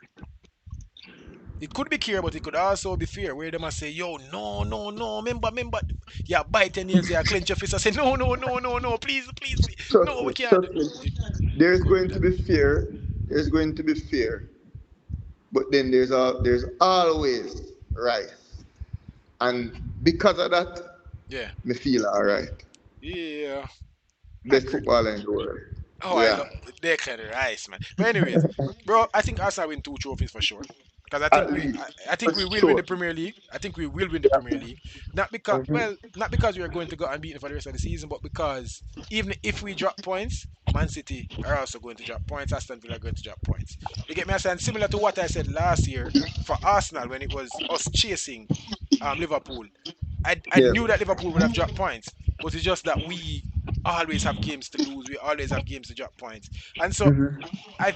It could be care, but it could also be fear. Where them a say, yo, no, no, no, remember, yeah, bite 10 years, yeah, clench your fist and say, no, no, no, no, no, please, please, please. trust No, we me, can't. trust me. It, There's it could be going to that. be fear. There's going to be fear. But then there's always rise. And because of that, Yeah, me feel alright. yeah, I Best agree. footballer in the world. Oh, I love Yeah. they kind of nice, man. But anyways, bro, I think Arsenal win two trophies for sure. because I think at we least I for think we will win sure. the Premier League. I think we will win the Premier League. Not because Mhm. well, not because we are going to go unbeaten for the rest of the season, but because even if we drop points, Man City are also going to drop points. Aston Villa are going to drop points. You get me? I'm saying similar to what I said last year for Arsenal when it was us chasing Liverpool. I Yeah. knew that Liverpool would have dropped points, but it's just that we always have games to lose. We always have games to drop points, and so Hmm. I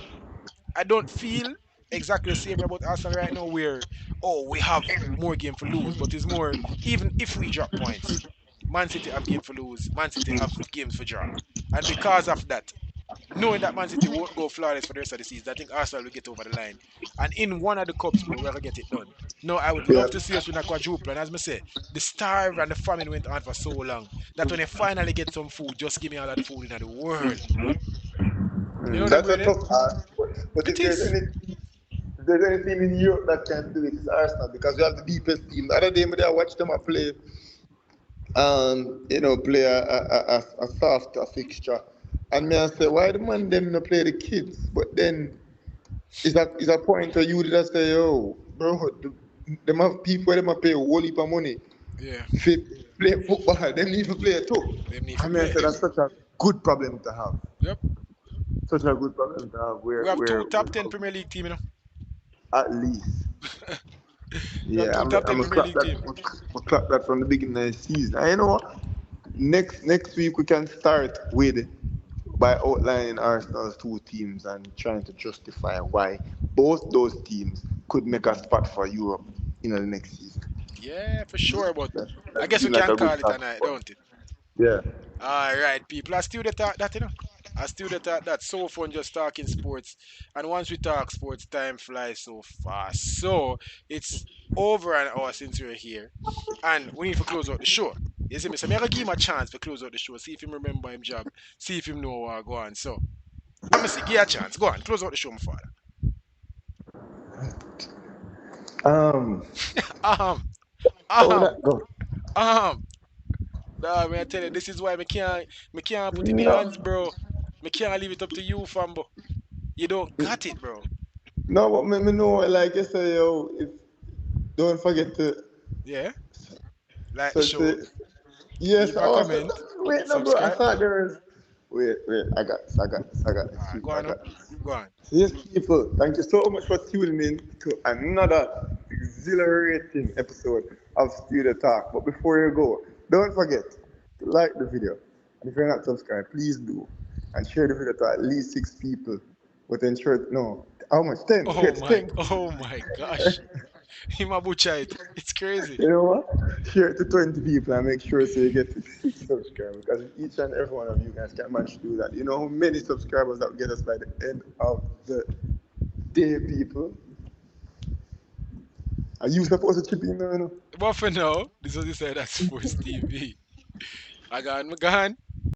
I don't feel exactly the same way about Arsenal right now, where we have more game for lose, but it's more even if we drop points, Man City have game for lose, Man City have games for draw, and because of that, knowing that Man City won't go flawless for the rest of the season, I think Arsenal will get over the line, and in one of the cups, bro, we're gonna get it done. No, I would Yeah. love to see us win a quadruple, and as I say, the starve and the famine went on for so long that when they finally get some food, just give me all of the food in the world. You know them, That's a really? tough ask. But It if there's is. any if there's any team in Europe that can do it, it's Arsenal because we have the deepest team. The other day, I watched them play, play a softer fixture. And me I say, why the man them not play the kids? But then is a point where you just say, yo, bro, them have people where them a pay a whole heap of money Yeah, to play football. Them need to play too. them need to And me I play. say that's such a good problem to have. Yep. Such a good problem to have We where have where two we top 10 have Premier League team, you know. at least. We have Yeah, two top 10 I'm a Premier clap League that. team. I'm a clap that from the beginning of the season. And you know what? Next week we can start with by outlining Arsenal's two teams and trying to justify why both those teams could make a spot for Europe in the next season. Yeah, for sure. But I That guess we seems like can a good call it start. a night, don't it? Yeah. All right, people. I still the thought that, you know. I still the thought that so fun just talking sports. And once we talk sports, time flies so fast. So it's over an hour since we're here. And we need to close out the show. You see me? So I'm going to give him a chance to close out the show. See if him remember him job. See if him know what go on. So let me see. Give you a chance. Go on. Close out the show, my father. Um. Ahem. Oh, Ahem. that go. Ahem. Nah, man, I tell you, this is why me can't put in your No, hands, bro. Me can't leave it up to you, fambo. You don't got it, bro. no, but me know like you say, yo, don't forget to Yeah? Like the search show, it. Yes, leave a also comment, wait, no, bro. I subscribe. thought there was. Wait. I got this, Alright, go people. I on, no? got this. Go on. So yes, people, thank you so much for tuning in to another exhilarating episode of Studio Talk. But before you go, don't forget to like the video. And if you're not subscribed, please do. And share the video to at least 6 people. But ensure, no, how much? 10. Share Oh to my, 10 oh people. my gosh. Him a butcher it. It's crazy. You know what? Share it to 20 people and make sure so you get to 6 subscribers. Because each and every one of you guys can manage to do that. You know how many subscribers that will get us by the end of the day, people? Are you supposed to chip in, you know? But for now, this is what you say that's Sports TV. I got my gun.